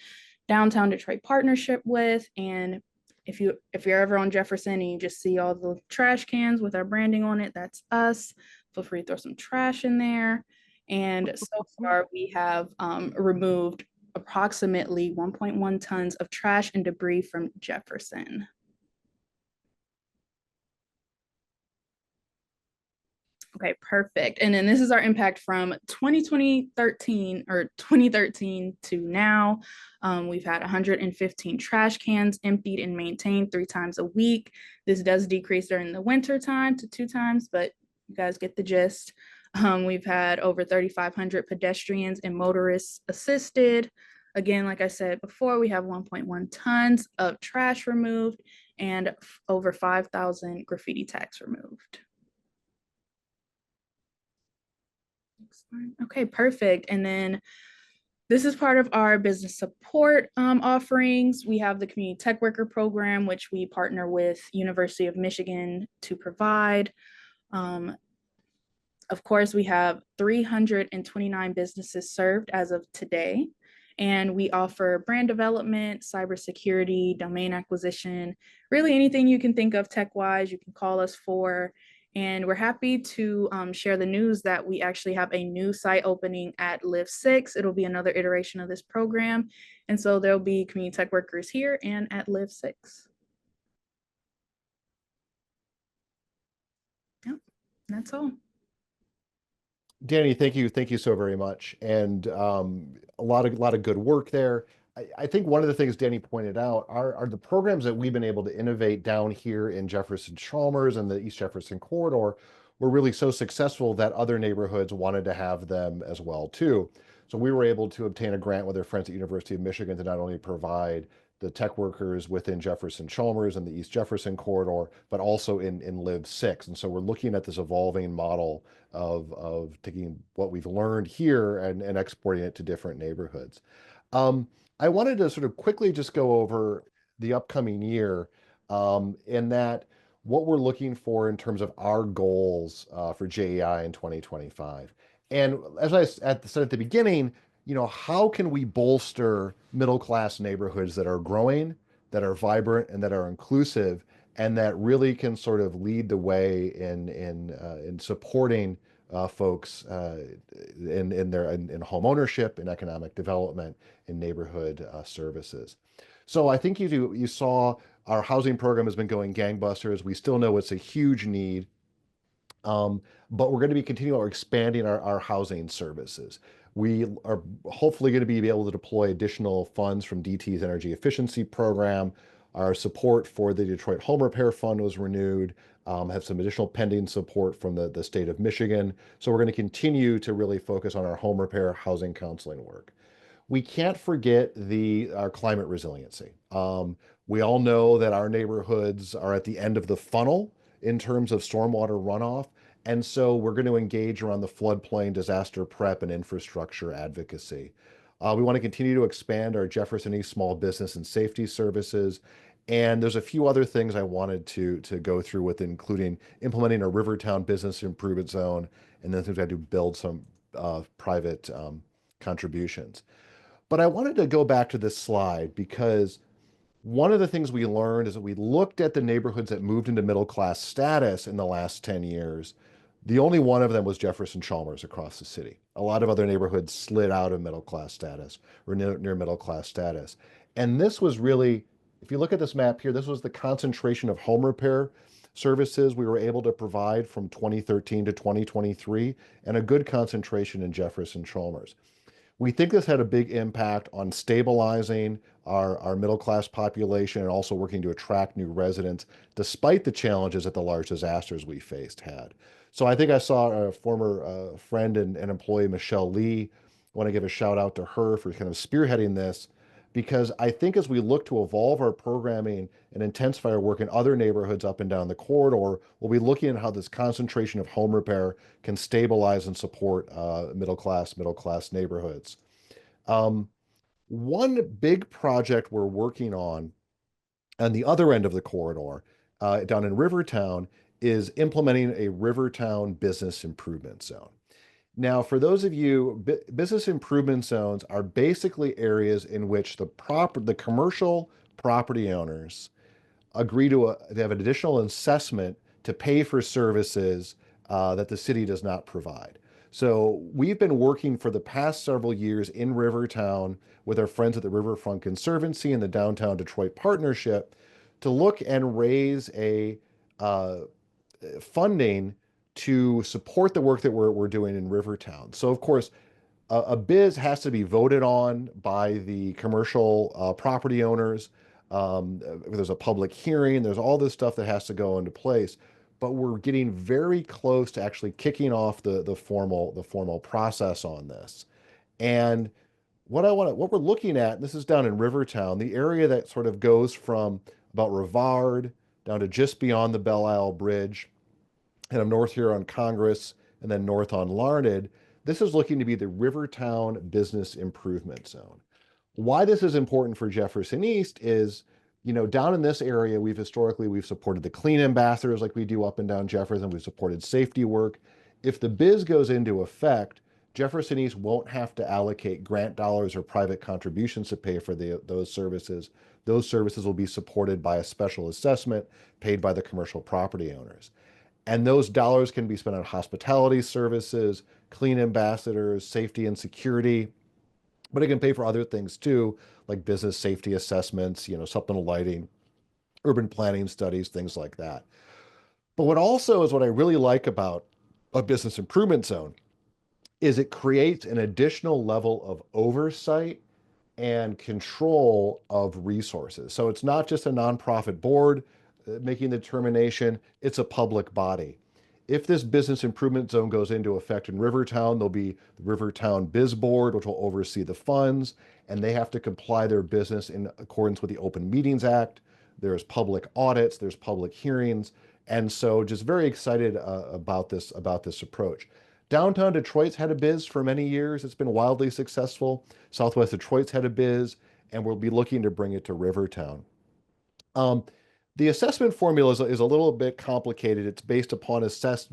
Downtown Detroit Partnership with. And if you're ever on Jefferson and you just see all the trash cans with our branding on it, that's us. Feel free to throw some trash in there. And so far we have removed approximately 1.1 tons of trash and debris from Jefferson. Okay, perfect. And then this is our impact from 2013 to now. We've had 115 trash cans emptied and maintained 3 times a week. This does decrease during the winter time to 2 times, but you guys get the gist. We've had over 3,500 pedestrians and motorists assisted. Again, like I said before, we have 1.1 tons of trash removed and over 5,000 graffiti tags removed. Okay, perfect. And then this is part of our business support offerings. We have the community tech worker program, which we partner with University of Michigan to provide. Of course, we have 329 businesses served as of today. And we offer brand development, cybersecurity, domain acquisition, really anything you can think of tech-wise, you can call us for. And we're happy to share the news that we actually have a new site opening at Live 6. It'll be another iteration of this program. And so there'll be community tech workers here and at Live 6. Yep, that's all. Danny, thank you so very much, and a lot of good work there. I think one of the things Danny pointed out are the programs that we've been able to innovate down here in Jefferson Chalmers and the East Jefferson corridor were really so successful that other neighborhoods wanted to have them as well too. So we were able to obtain a grant with our friends at University of Michigan to not only provide the tech workers within Jefferson Chalmers and the East Jefferson corridor, but also in Live 6. And so we're looking at this evolving model of taking what we've learned here and exporting it to different neighborhoods. I wanted to sort of quickly just go over the upcoming year, in that what we're looking for in terms of our goals for JEI in 2025. And as I said at the beginning, how can we bolster middle-class neighborhoods that are growing, that are vibrant, and that are inclusive, and that really can sort of lead the way in supporting folks in home ownership, in economic development, in neighborhood services. So I think you saw our housing program has been going gangbusters. We still know it's a huge need. But we're going to be continuing expanding our housing services. We are hopefully going to be able to deploy additional funds from DT's energy efficiency program. Our support for the Detroit Home Repair Fund was renewed, have some additional pending support from the state of Michigan. So we're going to continue to really focus on our home repair housing counseling work. We can't forget our climate resiliency. We all know that our neighborhoods are at the end of the funnel in terms of stormwater runoff. And so we're going to engage around the floodplain disaster prep and infrastructure advocacy. We want to continue to expand our Jefferson East small business and safety services. And there's a few other things I wanted to go through with, including implementing a Rivertown business improvement zone, and then things I do build some private contributions. But I wanted to go back to this slide because one of the things we learned is that we looked at the neighborhoods that moved into middle class status in the last 10 years. The only one of them was Jefferson Chalmers across the city. A lot of other neighborhoods slid out of middle class status or near middle class status. And this was really, if you look at this map here, this was the concentration of home repair services we were able to provide from 2013 to 2023, and a good concentration in Jefferson Chalmers. We think this had a big impact on stabilizing our middle-class population and also working to attract new residents, despite the challenges that the large disasters we faced had. So I think I saw a former friend and employee, Michelle Lee. I want to give a shout out to her for kind of spearheading this. because I think as we look to evolve our programming and intensify our work in other neighborhoods up and down the corridor, we'll be looking at how this concentration of home repair can stabilize and support middle class neighborhoods. Um, One big project we're working on the other end of the corridor, down in Rivertown, is implementing a Rivertown Business Improvement Zone. Now, for those of you, business improvement zones are basically areas in which the commercial property owners agree to have an additional assessment to pay for services that the city does not provide. So we've been working for the past several years in Rivertown with our friends at the Riverfront Conservancy and the Downtown Detroit Partnership to look and raise a uh, funding to support the work that we're doing in Rivertown. So of course, a biz has to be voted on by the commercial property owners. There's a public hearing. There's all this stuff that has to go into place. But we're getting very close to actually kicking off the formal process on this. And what we're looking at, and this is down in Rivertown, the area that sort of goes from about Rivard down to just beyond the Belle Isle Bridge, and I'm north here on Congress, and then north on Larned. This is looking to be the Rivertown Business Improvement Zone. Why this is important for Jefferson East is, down in this area, we've supported the clean ambassadors like we do up and down Jefferson. We've supported safety work. If the biz goes into effect, Jefferson East won't have to allocate grant dollars or private contributions to pay for those services. Those services will be supported by a special assessment paid by the commercial property owners. And those dollars can be spent on hospitality services, clean ambassadors, safety and security, but it can pay for other things too, like business safety assessments, supplemental lighting, urban planning studies, things like that. But what I really like about a business improvement zone is it creates an additional level of oversight and control of resources. So it's not just a nonprofit board making the determination, it's a public body. If this business improvement zone goes into effect in Rivertown, there'll be the Rivertown Biz Board, which will oversee the funds, and they have to comply their business in accordance with the Open Meetings Act. There's public audits, there's public hearings, and so just very excited about this approach. Downtown Detroit's had a biz for many years. It's been wildly successful. Southwest Detroit's had a biz, and we'll be looking to bring it to Rivertown. Um, the assessment formula is a little bit complicated. It's based upon the assessed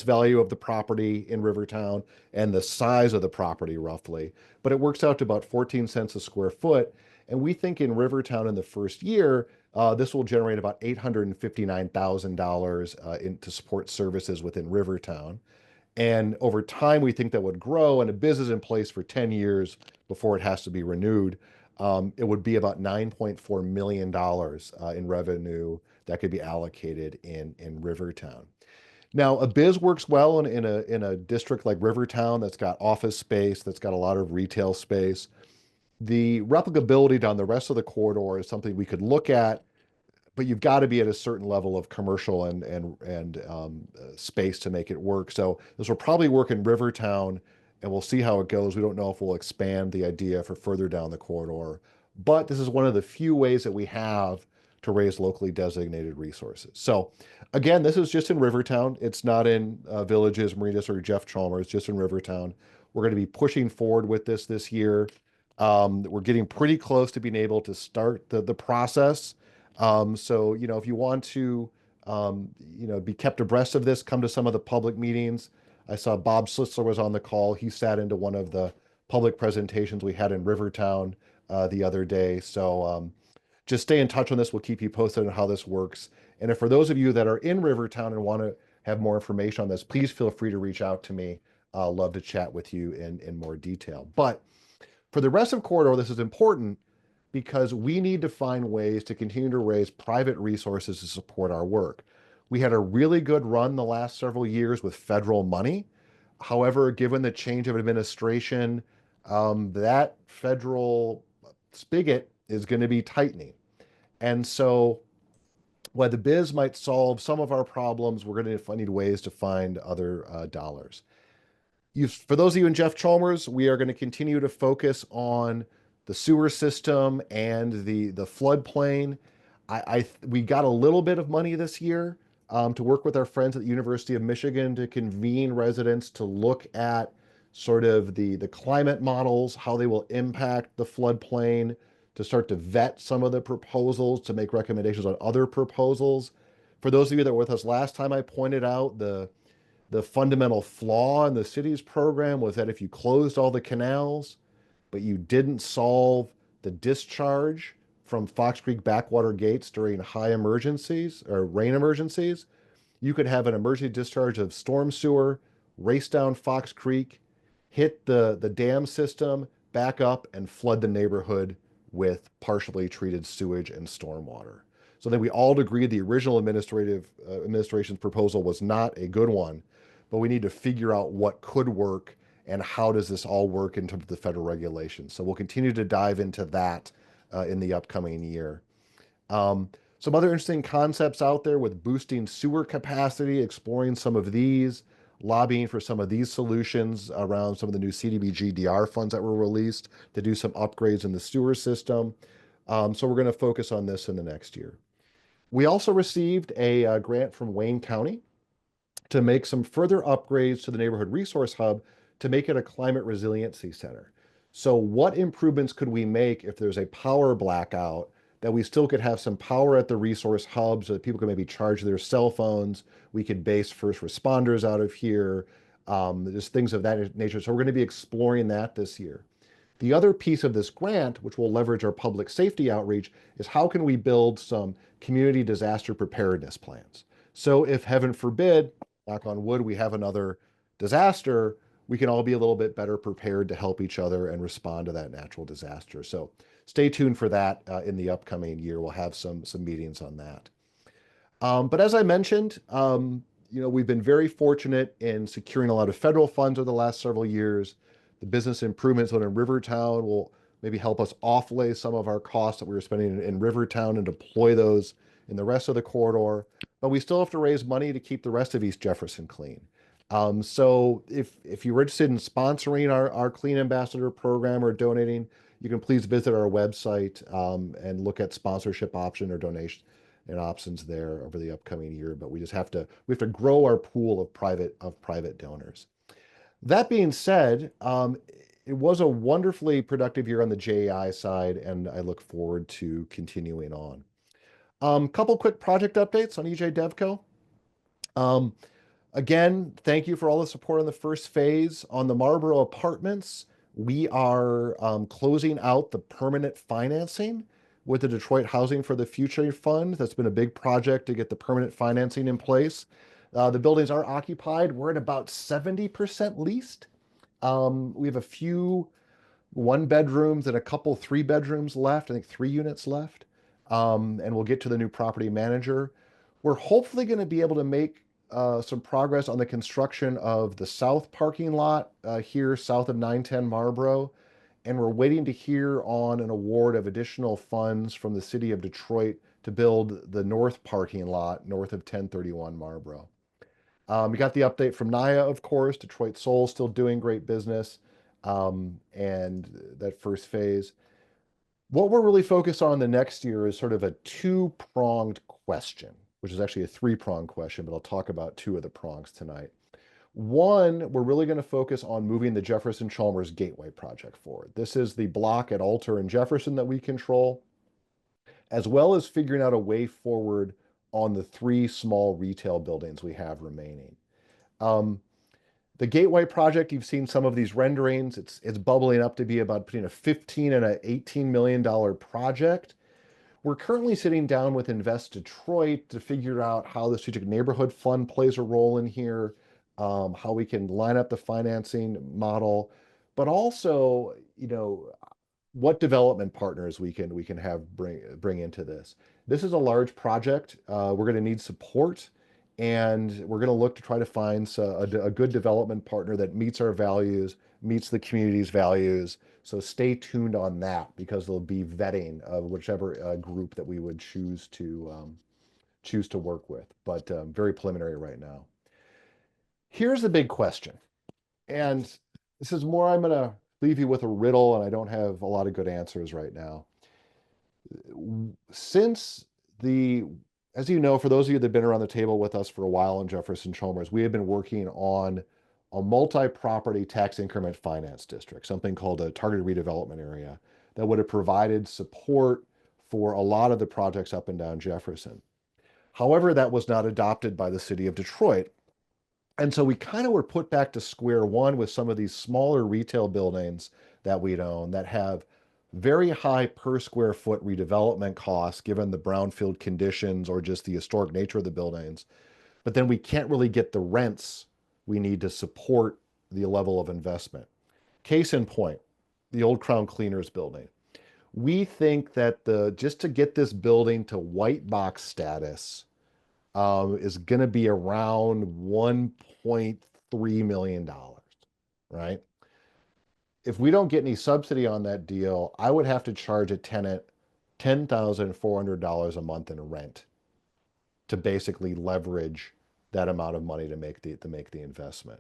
value of the property in Rivertown and the size of the property roughly, but it works out to about 14 cents a square foot. And we think in Rivertown in the first year, this will generate about $859,000 to support services within Rivertown. And over time, we think that would grow, and a business in place for 10 years before it has to be renewed. It would be about $9.4 million in revenue that could be allocated in Rivertown. Now, a biz works well in a district like Rivertown that's got office space, that's got a lot of retail space. The replicability down the rest of the corridor is something we could look at, but you've got to be at a certain level of commercial and space to make it work. So this will probably work in Rivertown, and we'll see how it goes. We don't know if we'll expand the idea for further down the corridor, but this is one of the few ways that we have to raise locally designated resources. So again, this is just in Rivertown. It's not in Villages, Marinas, or Jeff Chalmers, just in Rivertown. We're going to be pushing forward with this year. We're getting pretty close to being able to start the process. So, if you want to, be kept abreast of this, come to some of the public meetings. I saw Bob Slitzler was on the call. He sat into one of the public presentations we had in Rivertown the other day. So just stay in touch on this. We'll keep you posted on how this works. And if for those of you that are in Rivertown and want to have more information on this, please feel free to reach out to me. I'll love to chat with you in more detail. But for the rest of Corridor, this is important because we need to find ways to continue to raise private resources to support our work. We had a really good run the last several years with federal money. However, given the change of administration, that federal spigot is going to be tightening. And so while the biz might solve some of our problems, we're going to need ways to find other dollars. For those of you in Jeff Chalmers, we are going to continue to focus on the sewer system and the floodplain. We got a little bit of money this year to work with our friends at the University of Michigan to convene residents to look at sort of the climate models, how they will impact the floodplain, to start to vet some of the proposals, to make recommendations on other proposals. For those of you that were with us last time, I pointed out the fundamental flaw in the city's program was that if you closed all the canals, but you didn't solve the discharge from Fox Creek backwater gates during high emergencies or rain emergencies, you could have an emergency discharge of storm sewer, race down Fox Creek, hit the dam system, back up, and flood the neighborhood with partially treated sewage and stormwater. So then we all agreed the original administration's proposal was not a good one, but we need to figure out what could work and how does this all work in terms of the federal regulations. So we'll continue to dive into that in the upcoming year. Some other interesting concepts out there with boosting sewer capacity, exploring some of these, lobbying for some of these solutions around some of the new CDBG DR funds that were released to do some upgrades in the sewer system. So we're going to focus on this in the next year. We also received a grant from Wayne County to make some further upgrades to the neighborhood resource hub to make it a climate resiliency center. So what improvements could we make if there's a power blackout that we still could have some power at the resource hub so that people could maybe charge their cell phones? We could base first responders out of here, just things of that nature. So we're going to be exploring that this year. The other piece of this grant, which will leverage our public safety outreach, is how can we build some community disaster preparedness plans? So if heaven forbid, knock on wood, we have another disaster, we can all be a little bit better prepared to help each other and respond to that natural disaster. So stay tuned for that in the upcoming year. We'll have some meetings on that. But as I mentioned, we've been very fortunate in securing a lot of federal funds over the last several years. The business improvement zone in Rivertown will maybe help us offlay some of our costs that we were spending in Rivertown and deploy those in the rest of the corridor. But we still have to raise money to keep the rest of East Jefferson clean. So if you're interested in sponsoring our Clean Ambassador program or donating, you can please visit our website and look at sponsorship option or donation and options there over the upcoming year. But we have to grow our pool of private donors. That being said, it was a wonderfully productive year on the JAI side, and I look forward to continuing on. Couple quick project updates on EJ Devco. Again, thank you for all the support on the first phase. On the Marlboro Apartments, we are closing out the permanent financing with the Detroit Housing for the Future Fund. That's been a big project to get the permanent financing in place. The buildings are occupied. We're at about 70% leased. We have a few 1-bedrooms and a couple 3-bedrooms left, I think 3 units left. And we'll get to the new property manager. We're hopefully going to be able to make some progress on the construction of the south parking lot here south of 910 Marlboro. And we're waiting to hear on an award of additional funds from the city of Detroit to build the north parking lot north of 1031 Marlboro. We got the update from Nya, of course. Detroit Soul still doing great business, and that first phase. What we're really focused on the next year is sort of a 2-pronged question, which is actually a 3-pronged question, but I'll talk about 2 of the prongs tonight. One, we're really going to focus on moving the Jefferson Chalmers Gateway project forward. This is the block at Alter and Jefferson that we control, as well as figuring out a way forward on the 3 small retail buildings we have remaining. The Gateway project, you've seen some of these renderings. It's bubbling up to be about between a $15 and a $18 million project. We're currently sitting down with Invest Detroit to figure out how the Strategic Neighborhood Fund plays a role in here, how we can line up the financing model, but also, what development partners we can have bring into this. This is a large project. We're going to need support, and we're going to look to try to find a good development partner that meets our values, meets the community's values. So stay tuned on that, because there'll be vetting of whichever group that we would choose to work with. But very preliminary right now. Here's the big question, and this is more I'm going to leave you with a riddle, and I don't have a lot of good answers right now. Since the, as you know, for those of you that have been around the table with us for a while in Jefferson Chalmers, we have been working on a multi-property tax increment finance district, something called a targeted redevelopment area that would have provided support for a lot of the projects up and down Jefferson. However, that was not adopted by the city of Detroit. And so we kind of were put back to square one with some of these smaller retail buildings that we'd own that have very high per square foot redevelopment costs given the brownfield conditions or just the historic nature of the buildings. But then we can't really get the rents we need to support the level of investment. Case in point, the old Crown Cleaners building. We think that the just to get this building to white box status is going to be around $1.3 million, right? If we don't get any subsidy on that deal, I would have to charge a tenant $10,400 a month in rent to basically leverage that amount of money to make the investment.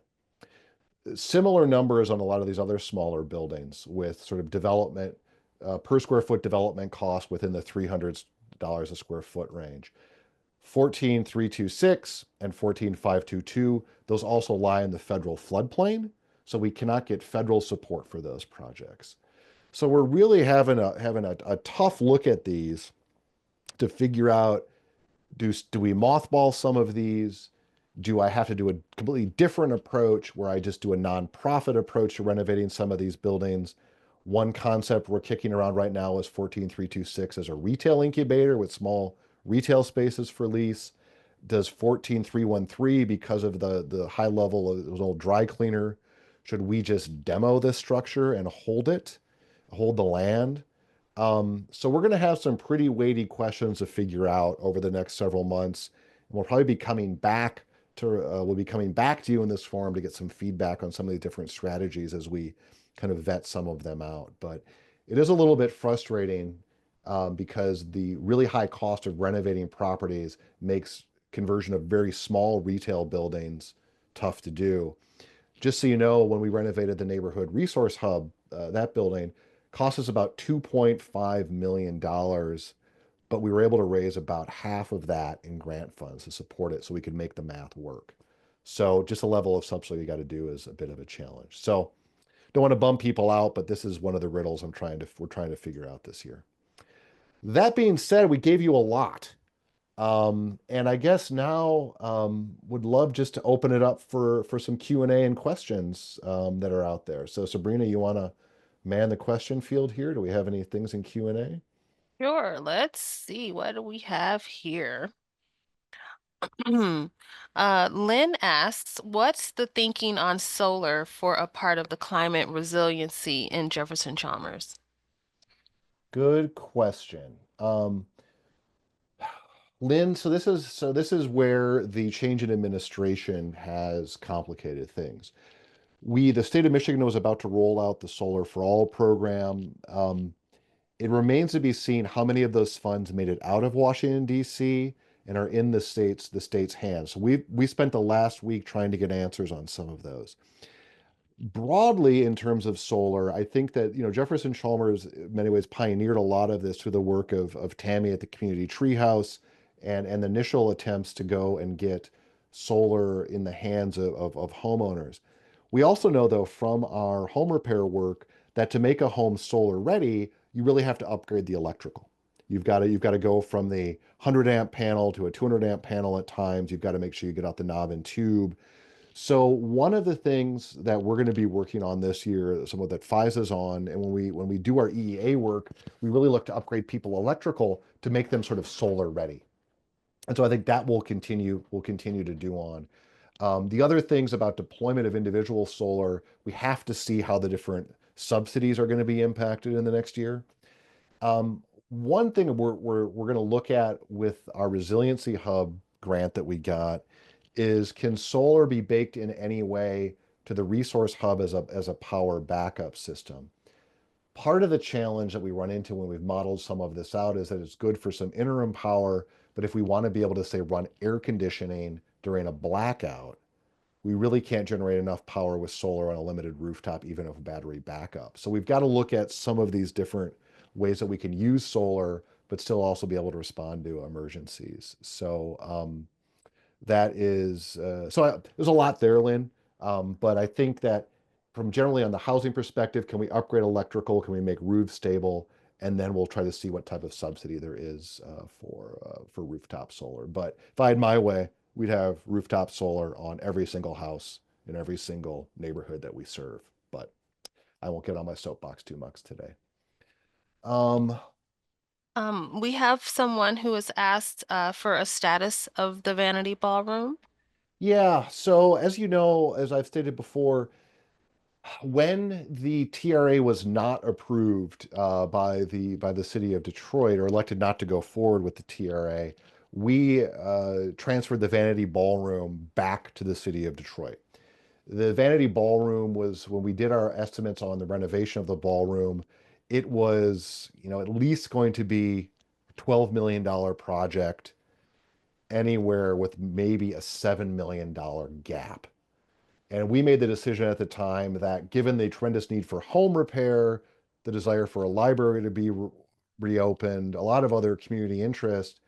Similar numbers on a lot of these other smaller buildings with sort of development per square foot development costs within the $300 a square foot range. 14326 and 14522, those also lie in the federal floodplain, so we cannot get federal support for those projects. So we're really having a tough look at these to figure out, do we mothball some of these? Do I have to do a completely different approach where I just do a nonprofit approach to renovating some of these buildings? One concept we're kicking around right now is 14326 as a retail incubator with small retail spaces for lease. Does 14313, because of the high level of an old dry cleaner, should we just demo this structure and hold the land? So we're going to have some pretty weighty questions to figure out over the next several months. We'll probably be coming back to you in this forum to get some feedback on some of the different strategies as we kind of vet some of them out. But it is a little bit frustrating because the really high cost of renovating properties makes conversion of very small retail buildings tough to do. Just so you know, when we renovated the neighborhood resource hub, that building cost us about $2.5 million, but we were able to raise about half of that in grant funds to support it so we could make the math work. So just a level of subsidy you got to do is a bit of a challenge. So don't want to bum people out, but this is one of the riddles we're trying to figure out this year. That being said, we gave you a lot. And I guess now would love just to open it up for some Q&A and questions that are out there. So Sabrina, you want to man the question field here? Do we have any things in Q&A? Sure, let's see. What do we have here? Lynn asks, what's the thinking on solar for a part of the climate resiliency in Jefferson Chalmers? Good question. Lynn, so this is where the change in administration has complicated things. The state of Michigan was about to roll out the Solar for All program. It remains to be seen how many of those funds made it out of Washington, D.C. and are in the state's hands. So we spent the last week trying to get answers on some of those. Broadly, in terms of solar, I think that Jefferson Chalmers in many ways pioneered a lot of this through the work of Tammy at the Community Treehouse and the initial attempts to go and get solar in the hands of homeowners. We also know, though, from our home repair work that to make a home solar ready, you really have to upgrade the electrical. You've got to go from the 100 amp panel to a 200 amp panel at times. You've got to make sure you get out the knob and tube. So one of the things that we're going to be working on this year, some of that FISA's on, and when we do our EEA work, we really look to upgrade people electrical to make them sort of solar ready. And so I think that we'll continue to do on. The other things about deployment of individual solar, we have to see how the different subsidies are going to be impacted in the next year. One thing we're going to look at with our Resiliency Hub grant that we got is, can solar be baked in any way to the resource hub as a power backup system? Part of the challenge that we run into when we've modeled some of this out is that it's good for some interim power, but if we want to be able to, say, run air conditioning during a blackout, we really can't generate enough power with solar on a limited rooftop, even with battery backup. So we've got to look at some of these different ways that we can use solar, but still also be able to respond to emergencies. So that is, there's a lot there, Lynn. But I think that from generally on the housing perspective, can we upgrade electrical? Can we make roofs stable? And then we'll try to see what type of subsidy there is for rooftop solar. But if I had my way, we'd have rooftop solar on every single house in every single neighborhood that we serve. But I won't get on my soapbox too much today. We have someone who has asked for a status of the Vanity Ballroom. Yeah, so as you know, as I've stated before, when the TRA was not approved by the city of Detroit, or elected not to go forward with the TRA, we transferred the Vanity Ballroom back to the city of Detroit. The Vanity Ballroom was, when we did our estimates on the renovation of the ballroom, it was, at least going to be $12 million project, anywhere with maybe a $7 million gap. And we made the decision at the time that given the tremendous need for home repair, the desire for a library to be reopened, a lot of other community interest,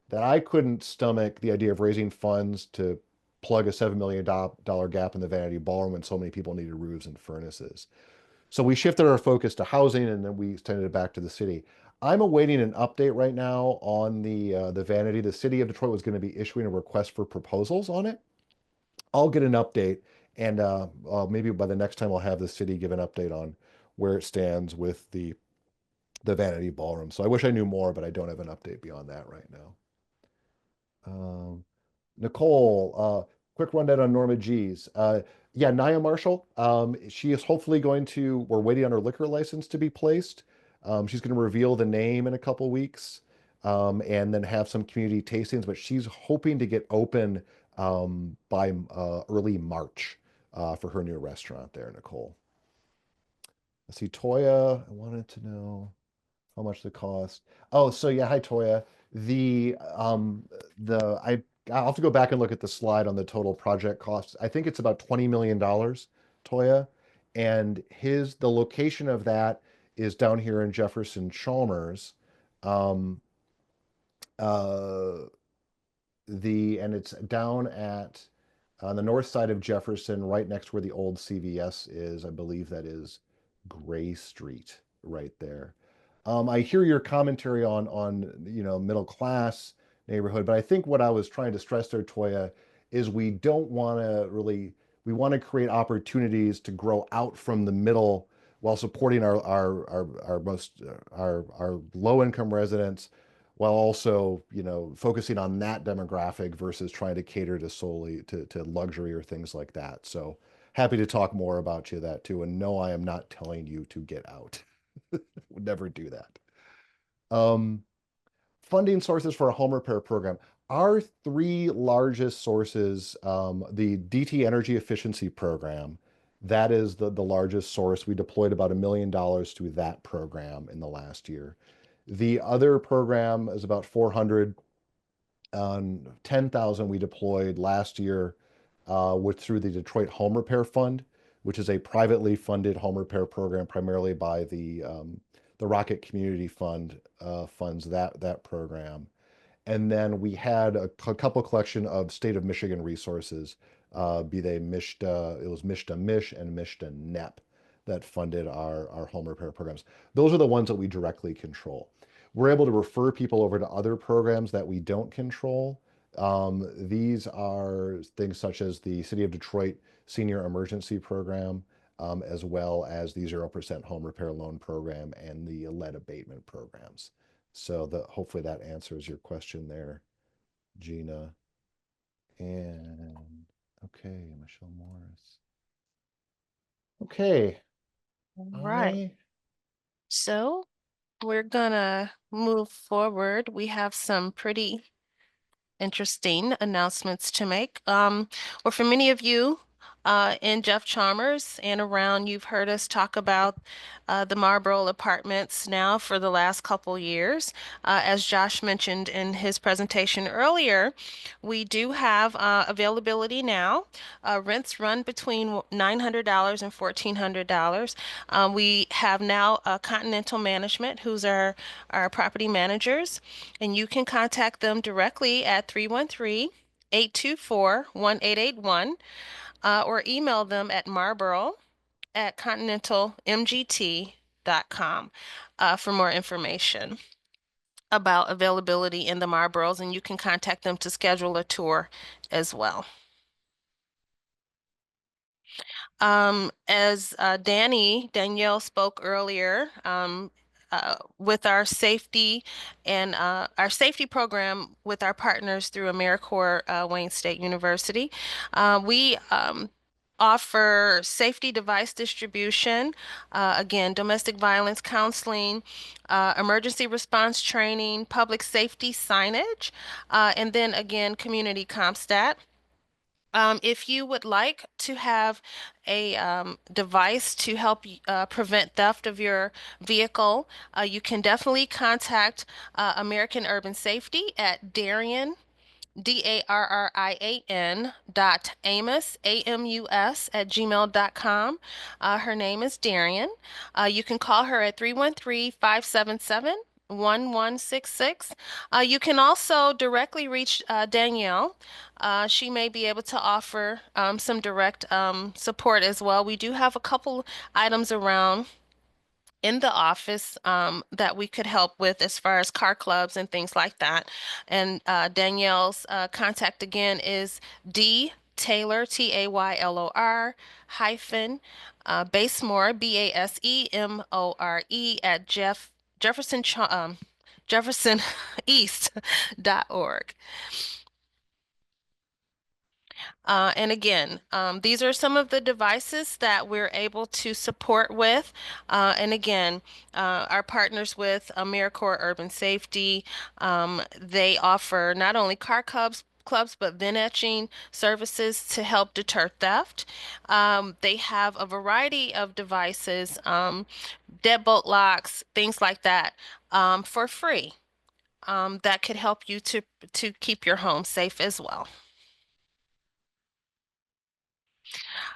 that I couldn't stomach the idea of raising funds to plug a $7 million gap in the Vanity Ballroom when so many people needed roofs and furnaces. So we shifted our focus to housing, and then we extended it back to the city. I'm awaiting an update right now on the Vanity. The city of Detroit was going to be issuing a request for proposals on it. I'll get an update, and maybe by the next time I'll have the city give an update on where it stands with the Vanity Ballroom. So I wish I knew more, but I don't have an update beyond that right now. Nicole, quick rundown on Norma G's. Yeah, Nya Marshall. She is hopefully going to, we're waiting on her liquor license to be placed. She's going to reveal the name in a couple weeks, and then have some community tastings, but she's hoping to get open by early March for her new restaurant there, Nicole. I see Toya. I wanted to know how much the cost. Oh, so yeah, hi Toya. I'll have to go back and look at the slide on the total project costs. I think it's about $20 million, Toya. And the location of that is down here in Jefferson Chalmers. Um, uh, and it's down at on the north side of Jefferson, right next where the old CVS is. I believe that is Gray Street right there. I hear your commentary on middle class neighborhood, but I think what I was trying to stress there, Toya, is we don't want to really, we want to create opportunities to grow out from the middle while supporting our low income residents, while also focusing on that demographic versus trying to cater to solely to luxury or things like that. So happy to talk more about that too. And no, I am not telling you to get out. Would never do that. Funding sources for a home repair program. Our three largest sources, the DT Energy Efficiency Program, that is the largest source. We deployed about $1 million to that program in the last year. The other program is about 400. 10,000 we deployed last year through the Detroit Home Repair Fund, which is a privately funded home repair program, primarily by the Rocket Community Fund funds that program. And then we had a couple collection of state of Michigan resources, be they MISHDA, it was MISHDA Mish and MISHDA NEP that funded our home repair programs. Those are the ones that we directly control. We're able to refer people over to other programs that we don't control. These are things such as the City of Detroit Senior Emergency Program, as well as the 0% home repair loan program and the lead abatement programs. So hopefully that answers your question there, Gina. And okay, Michelle Morris. Okay. All right. So we're gonna move forward. We have some pretty interesting announcements to make. Or for many of you, in Jeff Chalmers and around. You've heard us talk about the Marlboro apartments now for the last couple years. As Josh mentioned in his presentation earlier, we do have availability now. Rents run between $900 and $1,400. We have now Continental Management, who's our property managers, and you can contact them directly at 313-824-1881 or email them at marborough@continentalmgt.com for more information about availability in the Marlboroughs, and you can contact them to schedule a tour as well. As Danielle spoke earlier, with our safety and our safety program with our partners through AmeriCorps Wayne State University, we offer safety device distribution, again, domestic violence counseling, emergency response training, public safety signage, and then again, community CompStat. If you would like to have a device to help prevent theft of your vehicle, you can definitely contact American Urban Safety at Darien, Darrian Amos at gmail.com. Her name is Darian. You can call her at 313-577-1166. You can also directly reach Danielle. She may be able to offer some direct support as well. We do have a couple items around in the office that we could help with as far as car clubs and things like that. And Danielle's contact again is D Taylor, Taylor, hyphen Basemore, Basemore at jeffersoneast.org. And again, these are some of the devices that we're able to support with. And again, our partners with AmeriCorps Urban Safety, they offer not only car clubs, but VIN etching services to help deter theft. They have a variety of devices, deadbolt locks, things like that, for free, that could help you to keep your home safe as well.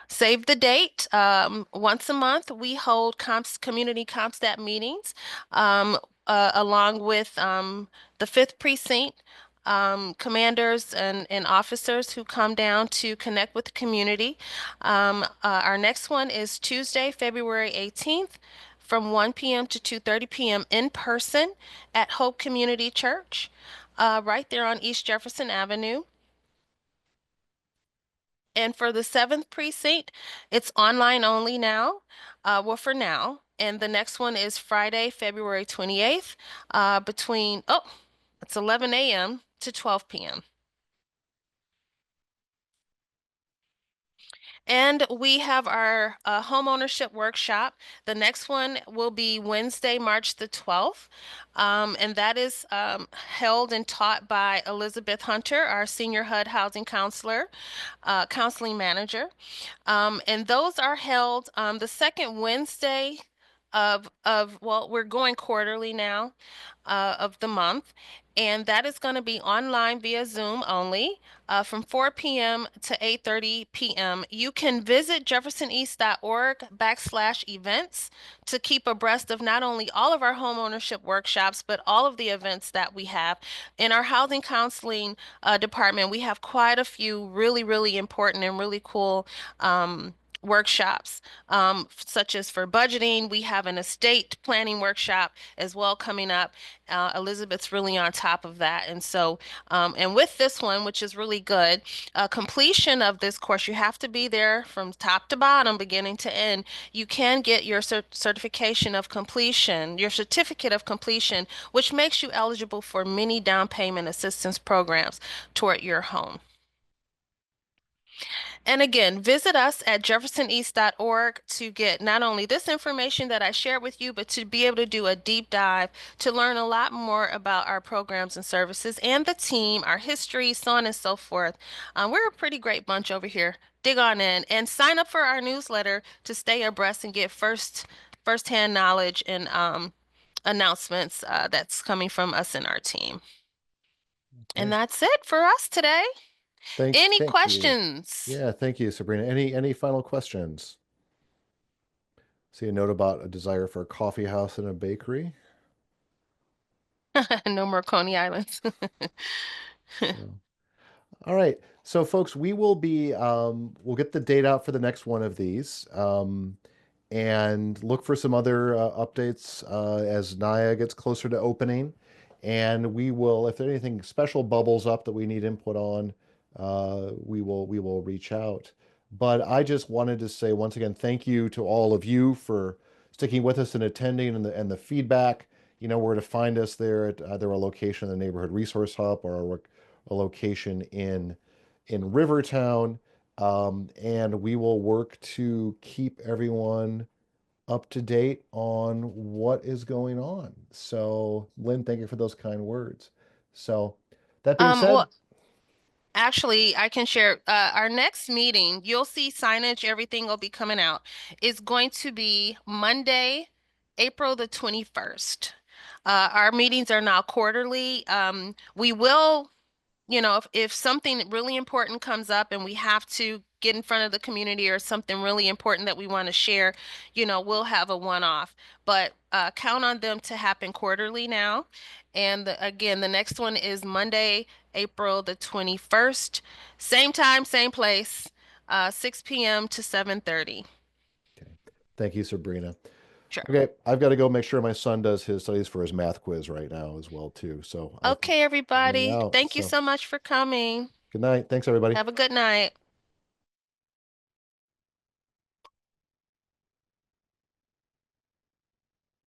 Save the date. Once a month, we hold community CompStat meetings along with the 5th Precinct commanders and officers who come down to connect with the community. Our next one is Tuesday, February 18th from 1 p.m. to 2:30 p.m. in person at Hope Community Church, right there on East Jefferson Avenue. And for the 7th Precinct, it's online only now, well, for now. And the next one is Friday, February 28th, it's 11 a.m. to 12 p.m. And we have our home ownership workshop. The next one will be Wednesday, March the 12th. And that is held and taught by Elizabeth Hunter, our senior HUD housing counselor, counseling manager. And those are held the second Wednesday well, we're going quarterly now of the month. And that is going to be online via Zoom only from 4 p.m. to 8:30 p.m. You can visit jeffersoneast.org/events to keep abreast of not only all of our homeownership workshops, but all of the events that we have. In our housing counseling department, we have quite a few really, really important and really cool workshops, such as for budgeting. We have an estate planning workshop as well coming up. Elizabeth's really on top of that. And so, and with this one, which is really good, completion of this course, you have to be there from top to bottom, beginning to end. You can get your certification of completion, your certificate of completion, which makes you eligible for many down payment assistance programs toward your home. And again, visit us at jeffersoneast.org to get not only this information that I shared with you, but to be able to do a deep dive to learn a lot more about our programs and services and the team, our history, so on and so forth. We're a pretty great bunch over here. dig on in and sign up for our newsletter to stay abreast and get firsthand knowledge and announcements that's coming from us and our team. And Okay. that's it for us today. Any Thank you. questions? Yeah, thank you, Sabrina. Any final questions? See a note about a desire for a coffee house and a bakery. No more Coney Islands. So, all right. So folks, we'll get the date out for the next one of these. And look for some other updates as Nya gets closer to opening. And we will, if anything special bubbles up that we need input on, we will reach out. But I just wanted to say once again, thank you to all of you for sticking with us and attending and the feedback. You know where to find us there at either a location in the neighborhood resource hub or a location in Rivertown. And we will work to keep everyone up to date on what is going on. So, Lynn, thank you for those kind words. So, that being said, Well, actually, I can share our next meeting. You'll see signage, everything will be coming out. Is going to be Monday, April the 21st. Our meetings are now quarterly. We will, if something really important comes up and we have to get in front of the community or something really important that we want to share, we'll have a one-off. But count on them to happen quarterly now. And again, the next one is Monday, April the 21st. Same time, same place, 6 p.m. to 7:30. okay. Thank you, Sabrina. Sure. Okay, I've got to go make sure my son does his studies for his math quiz right now as well too. So I think Okay, I'm heading everybody. out. Thank you So so much for coming. good night. Thanks, everybody. Have a good night.